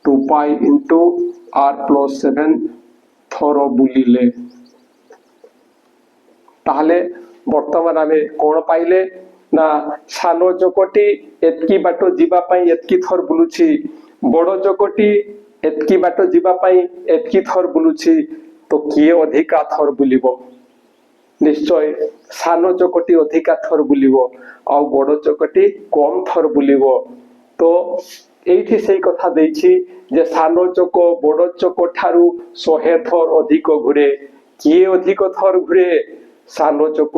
2 pi into r plus 7 थर बुलिले ताहले वर्तमान आमे कोन पाइले ना सानो चकटी एतकी बाटो जीवा पई एतकी थर बुलुछि बड़ चकटी एतकी बाटो जीवा पई एतकी थर बुलुछि तो किए अधिका थर बुलिबो निश्चय सानो चकटी अधिका थर बुलिबो आ बड़ चकटी कम थर बुलिबो तो एठी सेही कथा देछि जे सानो चक बड़ चक ठारू 100 थर अधिक घुरे किए अधिक थर घुरे सानो चक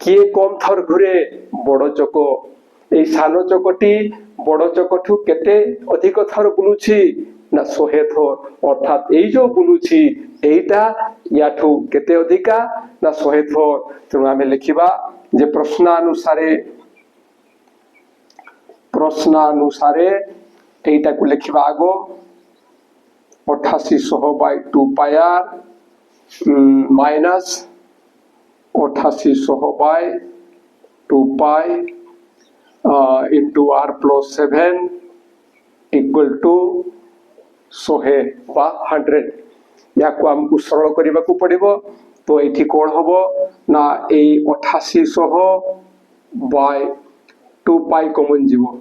किए कम थर घुरे बड़ चक ए सानो चकटी बड़ चकठू केते अधिक थर बुलुछि ना 100 थर अर्थात ए जो बुलुछि एटा याठू केते अधिका ना 100 थर तेणु आमे लिखिबा जे प्रश्नानुसारे एटा को लिखिबा आगो 8800 by 2 pi r minus 8800 by 2 pi into r plus 7 equal to 100 बा 100 या को हमको सरल करबा को पड़िबो तो एठी कोन हबो ना ए 8800 by 2 pi कॉमन जीवो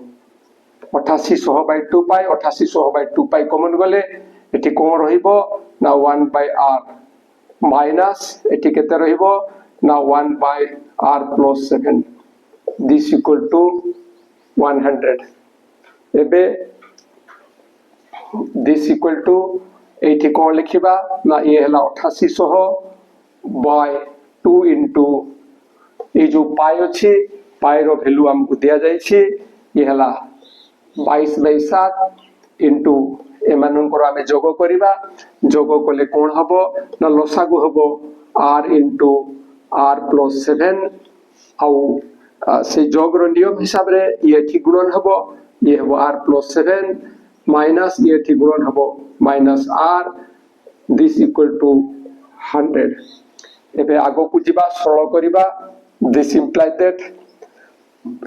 8800 by 2 pi 8800 by 2 pi common गले एठी कोन रहिबो ना 1 by r माइनस एठी केते रहिबो ना 1 by r plus 7 this equal to 100 एबे this equal to एठी कोन लिखिबा ना ये हला 8800 by 2 into ए जो पाई अछि पाई रो वैल्यू हमको दिया जाय छी ये हला 22/7 into एमाननकर आमे जोग करिबा जोग कले कोन हबो ना लसागु हबो r into r plus 7 आउ से जोग रो नियम हिसाब रे ये ठीक गुणन हबो ये हबो r plus 7 माइनस ये ठीक गुणन हबो minus r this equal to 100 एबे आगो को जिबा सरल करिबा this implies that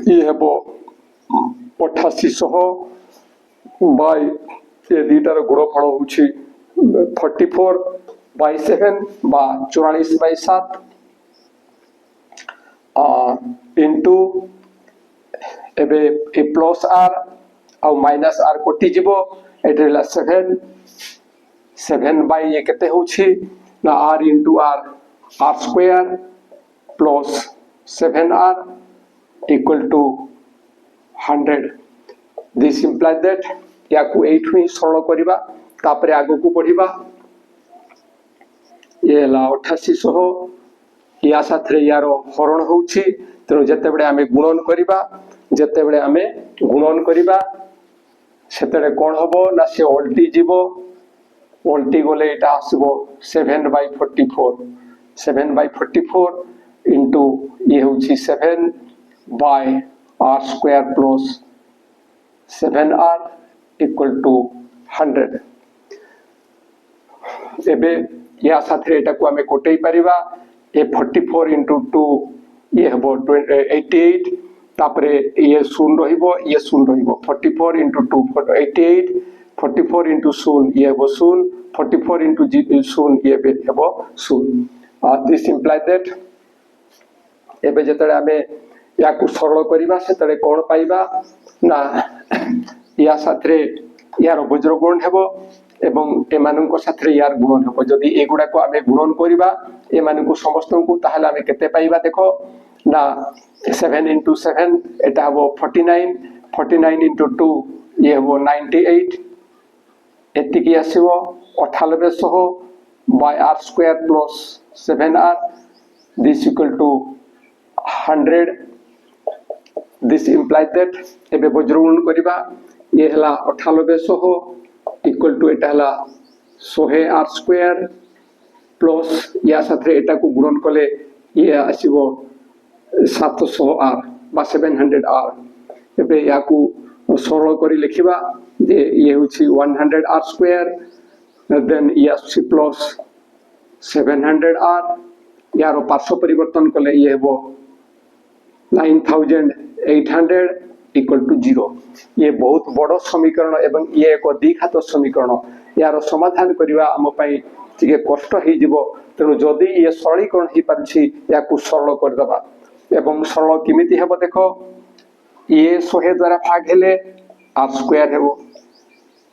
ये हबो 8800 by ये दीटार गुणफल होछि 44/7 बा 44/7 into एबे ए प्लस r और माइनस r कोटि जीवो एटेला 7 बाय ये केते होछि ना r into r square plus 7r equal to 100 this implies that या को 8 ही सरल करिबा तापरे आगो को पढिबा ये ला 8800 या साथरे यारो हरण होछि तेनु जते बडे आमे गुणन करिबा सेतरे कोन हबो ना से उल्टी जीवो उल्टी गले एटा आसीबो 7/44 into ये होछि 7 by r square plus 7r equal to 100 एबे या साथे एटा को हमें कोटै परिबा ए 44 into 2 ये हबो 88 तापरे ये शून्य रहिबो ये शून्य रहिबो 44 into 2 88 44 into शून्य ये हबो शून्य 44 into शून्य ये हबो शून्य दिस इंप्लाइ दैट एबे जतरे हमें या को सरल करिबा सेतरे कोन पाइबा ना या साथे यार वज्र गुण हेबो एवं एमाननको साथे यार गुणन हेबो जदी एगुडा को आमे गुणन करिबा एमाननको समस्तनको ताहाले आमे केते पाइबा देखो ना 7 into 7 एटा हबो 49 49 into 2 ये हबो 98 एतिकी आसीबो 9800 by r square plus 7r this equal to 100 this implies that एबे वज्र गुणन करिबा ये हला 9800 equal to एटा हला 100 r square plus या साथे एटा को गुणन कले ये आसीबो 700 r बा 700 r एबे या को सरल करी लिखिबा जे ये होछि 100 r square then yes plus 700 r यारो पार्श्व परिवर्तन कले ये हेबो 9800 equal to 0 ये बहुत बड़ समीकरण एवं ये एक द्विघात समीकरण यार समाधान करिवा हम पई तिके कष्ट हे जिवो तेनु जदी ये सरलीकरण ही पाछि या को सरल कर दबा एवं सरल किमिति हेबो देखो ये 100 द्वारा भाग हेले r स्क्वायर हेबो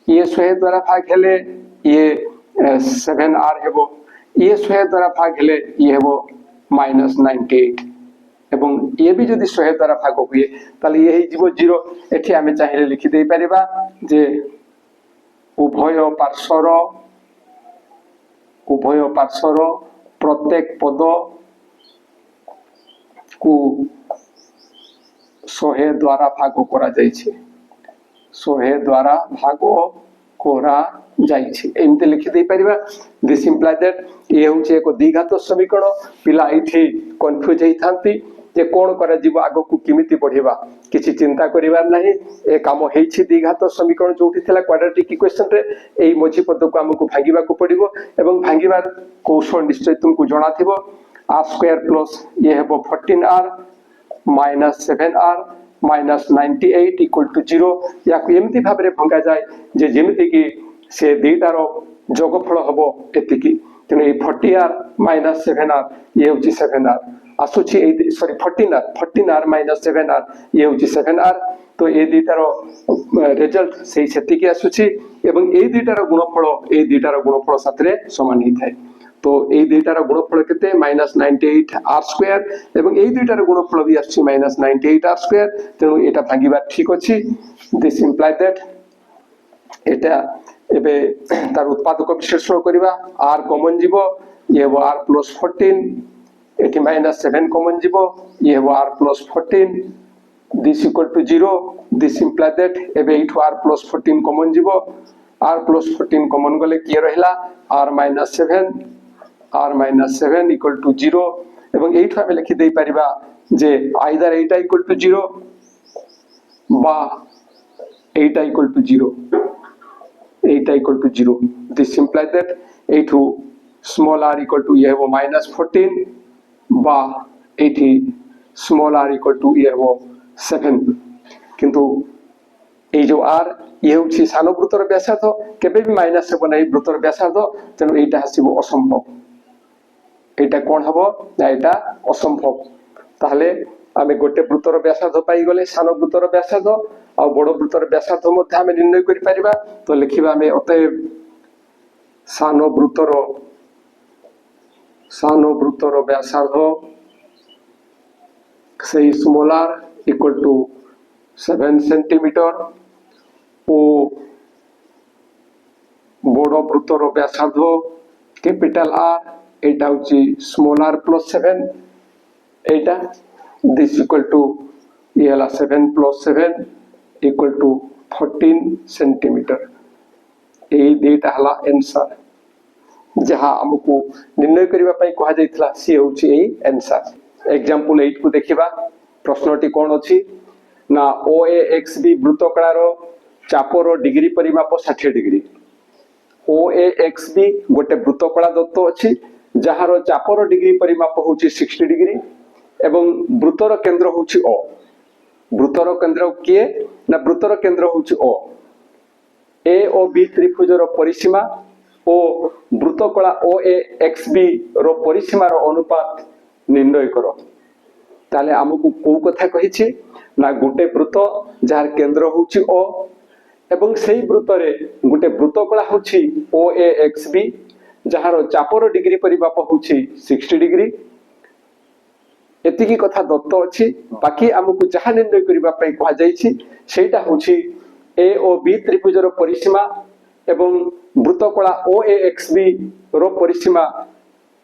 ये 100 द्वारा भाग हेले ये 7r हेबो ये 100 द्वारा भाग हेले ये हेबो -98 एवं ये भी जदि 100 द्वारा भाग हुए ताले ये ही जीवो 0 एठी हमें चाहिए लिखि दे परिबा जे उभय पार्श्वर प्रत्येक पद को 100 द्वारा भाग करा जायछि 100 द्वारा भाग कोरा जायछि एमते लिखि दे परिबा दिस इंप्लाइ दैट ये होचे एक द्विघात समीकरण पिला इठी कंफ्यूज हेई थांती जे कोन करा जीव आगो को किमिति बढ़िबा किछि चिंता करिवार नाही ए काम हेछि द्विघात समीकरण जोठी थिला क्वाड्रेटिक इक्वेशन रे एई मझी पद को हमकु भांगिबा को पड़िबो एवं भांगिबार कौशल निश्चय तुमको जणा थिबो r स्क्वायर प्लस ये हेबो 14r minus 7r minus 98 equal to 0 या को एमति भाबरे भंगा जाय जे जेमिति की से दुईटार जोगफल हबो एतिकी तेनु ए 40r minus 7r ये होची 7r आसुची सॉरी 14r minus 7r ये होची 7r तो ए दुईटार रिजल्ट सेही सेतिकी आसुची एवं ए दुईटार गुणफल साथरे समान ही थाए तो ए दुईटार गुणफल केते -98 r स्क्वायर एवं ए दुईटार गुणफल भी आछि -98 r स्क्वायर तेनु एटा भांगिबा ठीक अछि दिस इंप्लाइ दैट एटा एबे तार उत्पादक विश्लेषण करिबा r कॉमन जीवो ये वो r + 14 एटी -7 कॉमन जीवो ये वो r + 14 this equal to 0 this imply that एबे इठो r + 14 कॉमन जीवो r + 14 कॉमन गले की रहिला r - 7 equal to 0 एवं एठो हमें लिखि दे परिबा जे आइदर एटा इक्वल टू 0 बा एटा इक्वल टू 0 एटा equal to 0 this imply that एठो स्मॉल r इक्वल टू ये वो -14 बा एठी स्मॉल r इक्वल टू ये वो 7 किंतु ए जो r ये होछि सानो वृत्तर व्यासार्ध केबे भी माइनस हेबो नै वृत्तर व्यासार्ध तेनु एटा हसिबो असंभव एटा कोन हबो ना एटा असंभव ताहले आमे गोटे वृत्तर व्यासार्ध पाई गले सानो वृत्तर व्यासार्ध आ बड़ वृत्तर व्यासार्ध मध्ये आमे निर्णय करि परिबा तो लिखिबा आमे अतएव सानो वृत्तर व्यासार्ध सेही small r equal to 7 centimetre ओ बड़ वृत्तर व्यासार्ध कैपिटल R एटा होची small r + 7 Etah this equal to ये हला 7 + 7 इक्वल टू 14 सेंटीमीटर ए देटा हला आंसर जहां हमको निर्णय करिबा पई कहा जायथला सी होची ए आंसर एग्जांपल 8 को देखिबा प्रश्नटी कोन अछि ना OAXB वृत्तकळार चापर डिग्री परिमाप 60 डिग्री OAXB गोटे वृत्तकला दत्त अच्छी जार चापर डिग्री परिमाप हूँ 60 डिग्री एवं वृत्तर केंद्र हूँ O वृत्तर केंद्र किए ना वृत्तर केंद्र हूँ O A ओ B त्रिभुजर परिसीमा और वृत्तकला OAXB रो परिसीमार अनुपात निर्णय करो ताले आमको को कथा कहिछि ना गोटे वृत्त जार केंद्र होछि O एवं सेही वृत्तरे गोटे वृत्तकला होछि OAXB जार चापर डिग्री परिमाप होछि 60 डिग्री एतिकी कथा दत्त अछि बाकी आमको जहा निर्णय करिबा पई कहा जाइछि सेटा होछि A ओ B त्रिभुजर परिसीमा एवं वृत्तकला OAXB रो परिसीमा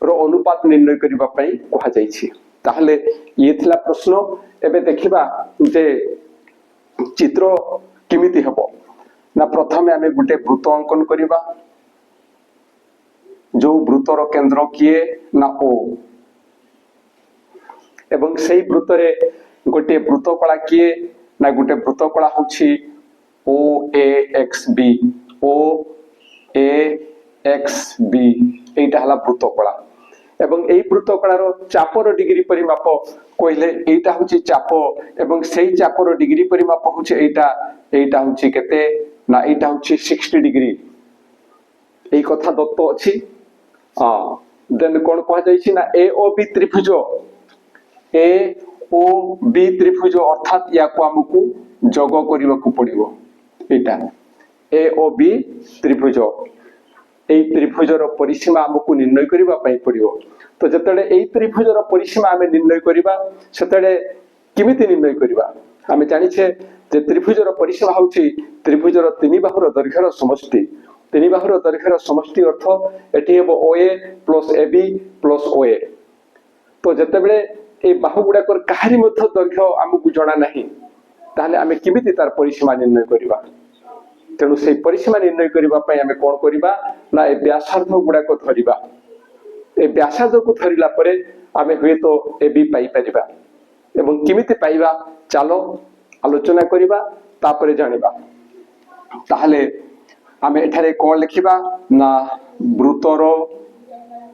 रो अनुपात निर्णय करिबा पई कहा जाइछि ताहले ये थिला प्रश्न एबे देखिबा जे चित्र किमिति हबो ना प्रथमे आमे गुटे वृत्त अंकन करिबा जो वृत्तर केंद्र किए ना O एवं सेही वृत्तरे गोटे वृत्तकला किए ना गोटे वृत्तकला होछि OAXB एटा हला वृत्तकला एवं एई वृत्तकलार चापर डिग्री परिमाप कहले एटा होछि चाप एवं सेही चापर डिग्री परिमाप होछि एटा होछि केते ना एटा होछि 60 डिग्री एई कथा दत्त अछि देन कोन कहा जाइछि ना AOB त्रिभुज AOB त्रिभुज अर्थात या को हमकु जोग करिवा को पड़िबो एटा AOB त्रिभुज एई त्रिभुजर परिसीमा हमकु निर्णय करिवा पई पड़िबो तो जतले एई त्रिभुजर परिसीमा हमें निर्णय करिवा सेतले किमिति निर्णय करिवा हमें जानि छे जे त्रिभुजर परिसीमा होछि त्रिभुजर तीन बाहुर दैर्घ्यर समष्टि तीन बाहुर दैर्घ्यर समष्टि अर्थ एठी हेबो OA + AB + OA तो जतबेले ए बाहु गुडाकर काहारी मध्य दैर्घ्य हमकु जणा नाही ताहले हमें किमिति तार परिसीमा निर्णय करिवा तेणु से परिसीमा निर्णय करिवा पई हमें कोन करिवा ना ए व्यासार्ध गुडाको धरिबा ए व्यासार्ध को धरिला परे हमें हुए तो AB पाई परिबा एवं किमिति पाइबा चलो आलोचना करिबा तापरे जानिबा ताहले हमें एठारे कोन लिखिबा ना वृत्तर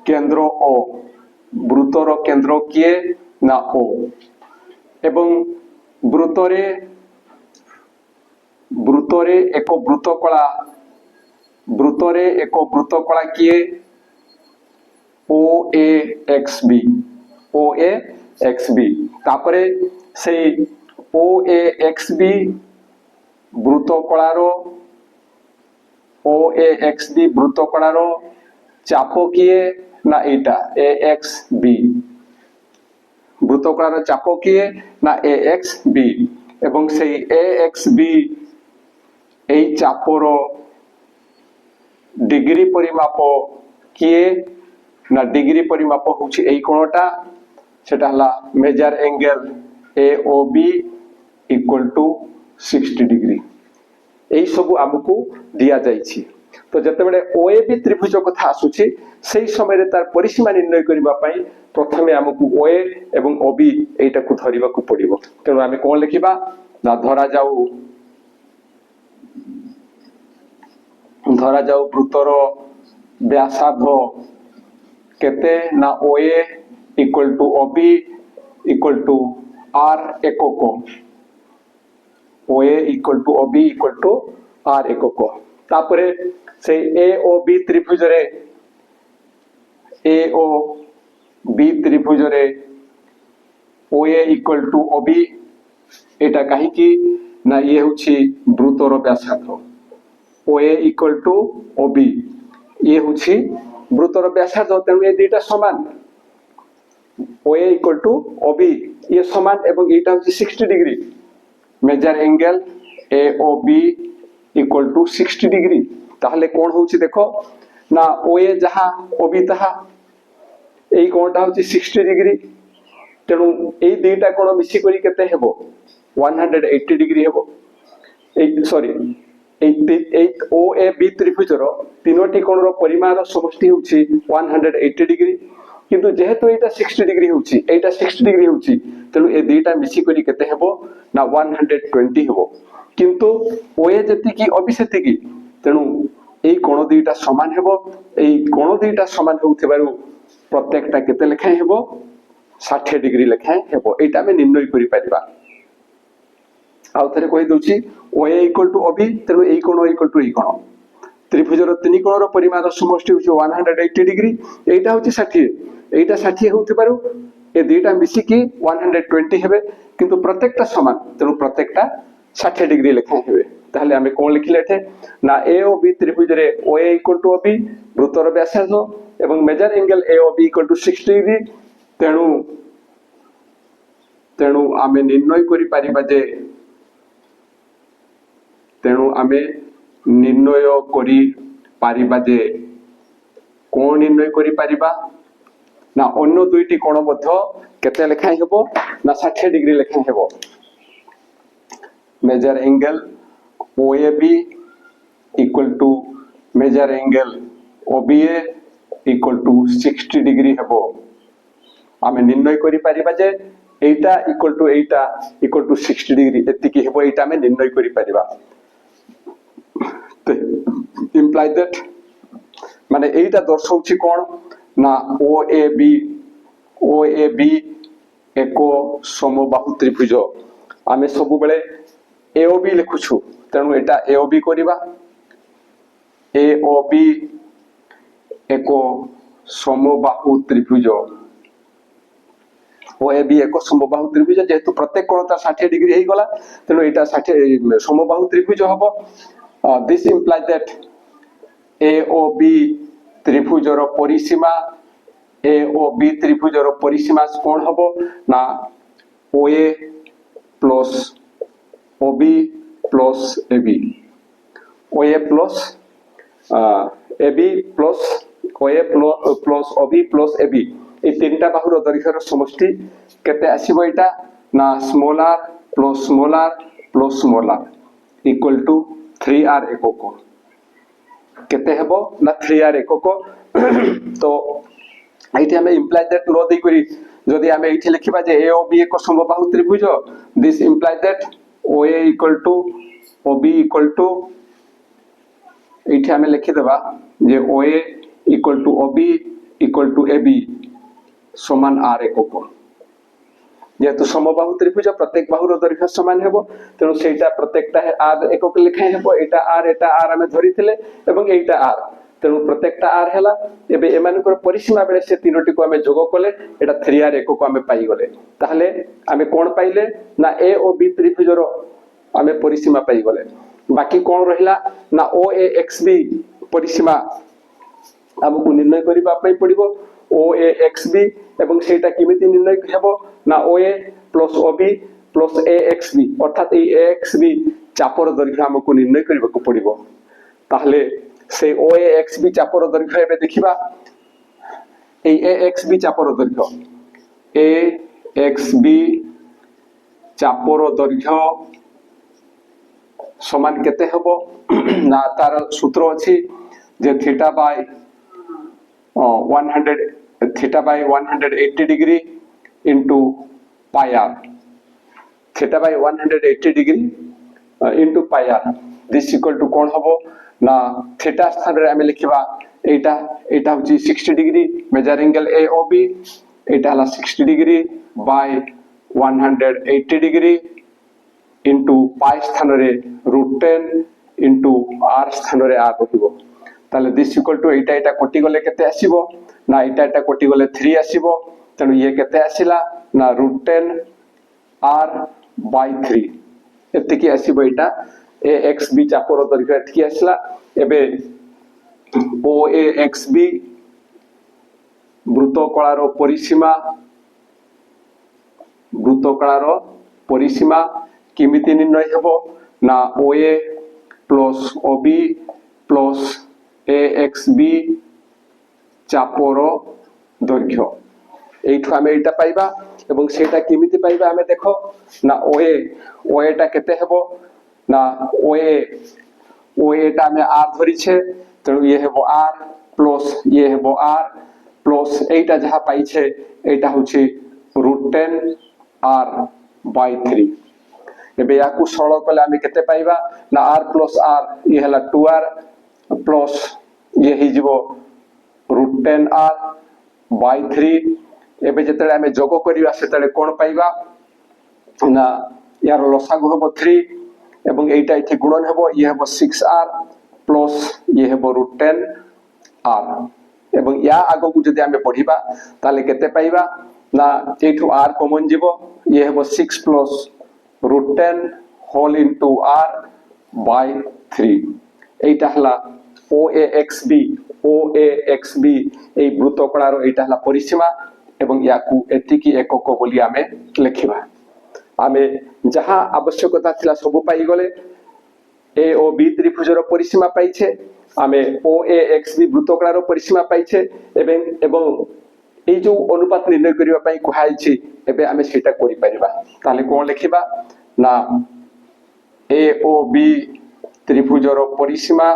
केंद्र O वृत्तर केंद्र किए ना O एवं वृत्तरे एक वृत्तकला किए OAXB तापरे से OAXB वृत्तकलार चाप किए ना एटा AXB वृत्तकलार चाप किए ना AXB एवं से AXB एई चापर डिग्री परिमाप किए ना डिग्री परिमाप होछि एई कोणटा सेटा हला मेजर एंगल AOB = 60 डिग्री एई सब हमकु दिया जाइछि तो जतेबेले OAB त्रिभुज कथा आसुछि सेही समय रे तार परिसीमा निर्णय करिबा पई प्रथमे हमकु OA एवं OB एटा को धरिबा को पड़िबो तेनु आमे कोन लिखिबा ना धरा जाऊ वृत्तर व्यासार्ध केते ना OA = OB = R एकक OA = OB = R एकक तापरे से AOB त्रिभुजरे OA = OB एटा काहे कि ना ये होछि वृत्तर व्यासार्ध OA = OB ये होछि वृत्तर व्यासार्ध तेणु ये दुईटा समान OA = OB ये समान एवं एटा होछि 60 degree measure angle AOB = 60 degree ताहले कोन होछि देखो ना OA जहा OB तहा एई कोणटा होछि 60 डिग्री तेणु एई दुईटा कोण मिसी करी केते हेबो 180 डिग्री हेबो सॉरी OAB त्रिभुजर तीनोटी कोणर परिमाण समष्टि होछि 180 डिग्री किंतु जेहेतु एटा 60 डिग्री होछि एटा 60 डिग्री होछि तेणु ए दुईटा मिसी करी केते हेबो ना 120 हेबो किंतु ओए जेतिकी ओबी सेतिकी तेणु এই কোণ দুইটা সমান হেব এই কোণ দুইটা সমান হউথিবারু প্রত্যেকটা কেতে লেখায় হেব 60 ডিগ্রি লেখায় হেব এইটা আমি নির্ণয় করি পারিবা আউ থরে কই দউছি OA = OB তেণু এই কোণ = এই কোণ ত্রিভুজর তিন কোণর পরিমাণ সমষ্টি হচ্ছে 180 ডিগ্রি এইটা হচ্ছে 60 এইটা 60 হউথিবারু এ দুইটা মিশিকি 120 হেবে কিন্তু প্রত্যেকটা সমান তেণু প্রত্যেকটা 60 ডিগ্রি লেখায় হেবে তাহলে আমি কোন লিখিলে এঠে না এ ও বি ত্রিভুজরে OA = OB বৃত্তর ব্যাসার্ধ এবং মেজর অ্যাঙ্গেল AOB = 60 ডিগ্রি তেণু তেণু আমি নির্ণয় করি পারিবা যে তেণু আমি নির্ণয় করি পারিবা যে কোন নির্ণয় করি পারিবা না অন্য দুইটি কোণ মধ্য কেতে লেখাই হেব না 60 ডিগ্রি লেখাই হেব major angle OAB = major angle OBA = 60 degree হেব আমি নির্ণয় করি পারিবা যে এইটা এইটা = 60 ডিগ্রি এতিকি হেব এইটা আমি নির্ণয় করি পারিবা ইমপ্লাই দ্যাট মানে এইটা দর্শাউছি কোন না OAB এক সমবাহু ত্রিভুজ আমি সবুবেলে AOB লিখুছু তেণু এটা AOB করিবা AOB এক সমবাহু ত্রিভুজ OAB এক সমবাহু ত্রিভুজ যেহেতু প্রত্যেক কোণ তার 60 ডিগ্রি হই গলা তেণু এটা 60 সমবাহু ত্রিভুজ হবো this implies that AOB ত্রিভুজর পরিসীমা AOB ত্রিভুজর পরিসীমা কোন হবো না OA plus OB plus AB OA plus AB plus OA plus OB plus AB এই তিনটা বাহুর দৈর্ঘ্যের সমষ্টি কেতে আসিব এটা না small r plus small r plus small r equal to 3r একক কেতে হেব না 3r একক তো এইটি আমি ইমপ্লাই দ্যাট ল দেই করি যদি আমি এইটি লিখিবা যে AOB এক সমবাহু ত্রিভুজ this imply that OA = OB এইটি আমি লিখি দেবা যে OA = OB = AB সমান r একক যেহেতু সমবাহু ত্রিভুজ প্রত্যেক বাহুর দৈর্ঘ্য সমান হেব তেণু সেইটা প্রত্যেকটা r একক লেখাই হেব এটা r আমি ধরিଥିଲେ এবং এইটা r তেণু প্রত্যেকটা r হেলা এবে এমানকৰ পরিসীমা বেলে সে তিনটিকু আমি যোগ কলে এটা 3r একক আমি পাই গলে তাহলে আমি কোন পাইলে না A ও B ত্রিভুজর আমি পরিসীমা পাই গলে বাকি কোন রহিলা না OAXB পরিসীমা আমকু নির্ণয় করিবা পাই পড়িব OAXB এবং সেটা কিমিতি নির্ণয় হেব না OA plus OB plus AXB অর্থাৎ এই AXB চাপর দৈর্ঘ্য আমকু নির্ণয় করিবাকু পড়িব তাহলে সেই OAXB চাপর দৈর্ঘ্য এবে দেখিবা এই AXB চাপর দৈর্ঘ্য AXB চাপর দৈর্ঘ্য সমান কেতে হব না তার সূত্র আছে যে theta by 180 degree into pi r theta by 180 degree into pi r this equal to কোন হবো না theta স্থানে আমি লিখিবা এইটা হচ্ছে 60 ডিগ্রি মেজর অ্যাঙ্গেল AOB এটা হলো 60 degree by 180 degree into pi স্থাନରେ √10 into r স্থাନରେ r রহিব তাহলে this equal to এটা কোটি গলে কেতে আসিব না এটা কোটি গলে 3 আসিব তেণু ইয়ে কেতে আসিলা না √10 r by 3 এতিকি আসিব এটা AXB চাপর দৈর্ঘ্য এতিকি আসিলা এবে OAXB বৃত্তকলার পরিসীমা কিমিতি নির্ণয় হব না OA plus OB plus AXB চাপর দৈর্ঘ্য এইঠু আমি এইটা পাইবা এবং সেটা কিমিতি পাইবা আমি দেখো না OA টা কেতে হবো না OA টা আমি r ধরিছে তেণু ইয়ে হবো r প্লাস ইয়ে হবো r প্লাস এইটা যাহা পাইছে এইটা হচ্ছে √10 r by 3 एबे याकू सरल कले आमे केते पाइबा ना r प्लस r ये हला 2r प्लस ये ही जीवो √10r by 3 एबे जेतले आमे जोग करिवा सेतले कोन पाइबा ना यार लसागु हबो 3 एवं एटा इथे गुणन हबो ये हबो 6r प्लस ये हबो √10r एवं या आगो को जदि आमे पढिबा ताले केते पाइबा ना एठु r कॉमन जीवो ये हबो 6 plus √10 whole into r by 3 एटा हला OAXB ए वृत्तकଳାର एटा हला परिसीमा एवं याकू एतिकी एकक बोली आमे लेखिबा आमे जहा आवश्यकता थिला सब पाई गले ए ओ बी त्रिभुजर परिसीमा पाइछे आमे OAXB वृत्तकଳାର परिसीमा पाइछे एवं ए जो अनुपात निर्णय करिवा पई कुहाइछि एबे आमे सेटा करि परिबा ताले कोन लेखिबा ना ए ओ बी त्रिभुजर परिसीमा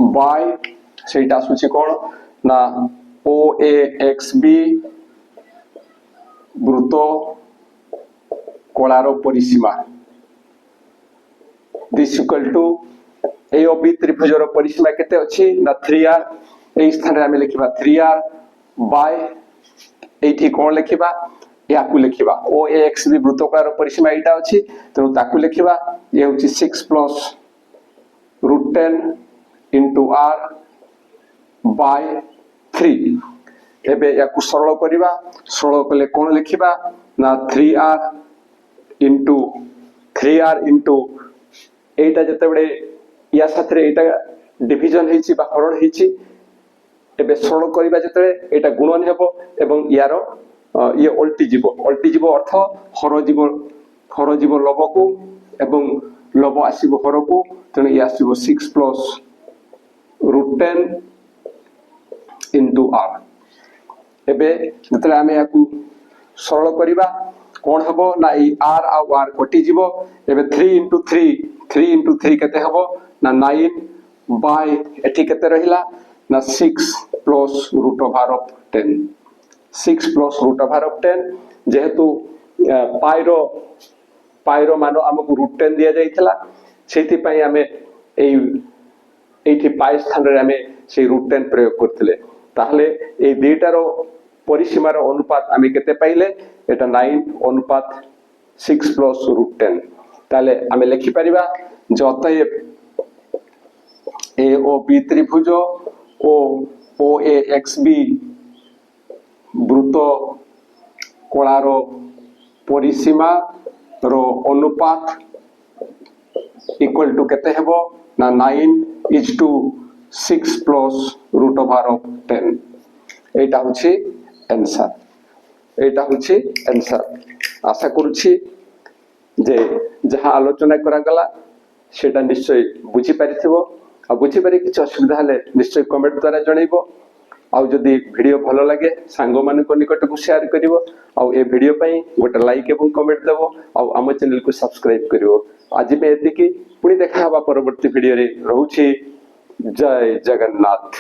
बाय सेटा आसुछि कोन ना OAXB वृत्त कଳାର परिसीमा this equal to A O B त्रिभुजर परिसीमा केते अछि ना 3r ए स्थान रे आमे लिखिबा 3r बाय एठी कोन लिखिबा याकू लिखिबा OAXB वृत्त कଳାର परिसीमा एटा अछि तेनु ताकू लिखिबा ये होछि 6 प्लस √10 into r by 3 एबे याकू सरल करिबा सरल कले कोन लिखिबा ना 3r into एटा जते बडे या साथरे एटा डिवीजन हेछि बा हरण हेछि एबे सरल करिबा जते एटा गुणन हेबो एवं यारो ये उल्टी जीवो अर्थ हर जीवो लबको एवं लब आसीबो हरको तने या आसीबो 6 प्लस √10 into r एबे जतले आमे याकू सरल करिबा कोन हबो ना ई r आ r कटि जीवो एबे 3 into 3 केते हबो ना 9 बाय एठी केते रहिला ना 6 प्लस √10 6 प्लस √10 जेहेतु पाइरो मानो हमकु √10 दिया जाइथिला सेति पई आमे एठी पाइ स्थान रे आमे से √10 प्रयोग करथिले ताहले ए दुईटारो परिसीमार अनुपात आमे केते पाइले एटा 9 अनुपात 6 प्लस √10 ताले आमे लिखि परिबा जतए ए ओ बी त्रिभुज ओ OAXB वृत्त कଳାର परिसीमा रो अनुपात इक्वल टू केते हेबो ना 9:6 प्लस √10 एटा होछि आंसर आशा करूछि जे जहा आलोचना करा गला सेटा निश्चय बुझी पारिथिबो आ बुझी पारि किछ असुविधा हले निश्चय कमेंट द्वारा जणैबो आउ जदि वीडियो भलो लागे सांगो मानको निकट को शेयर करिवो आउ ए वीडियो पई गोटे लाइक एवं कमेंट देबो आउ हम चैनल को सब्सक्राइब करिवो आज में एतिकी पुणी देखा हवा परवर्ती वीडियो रे रहउछि जय जगन्नाथ।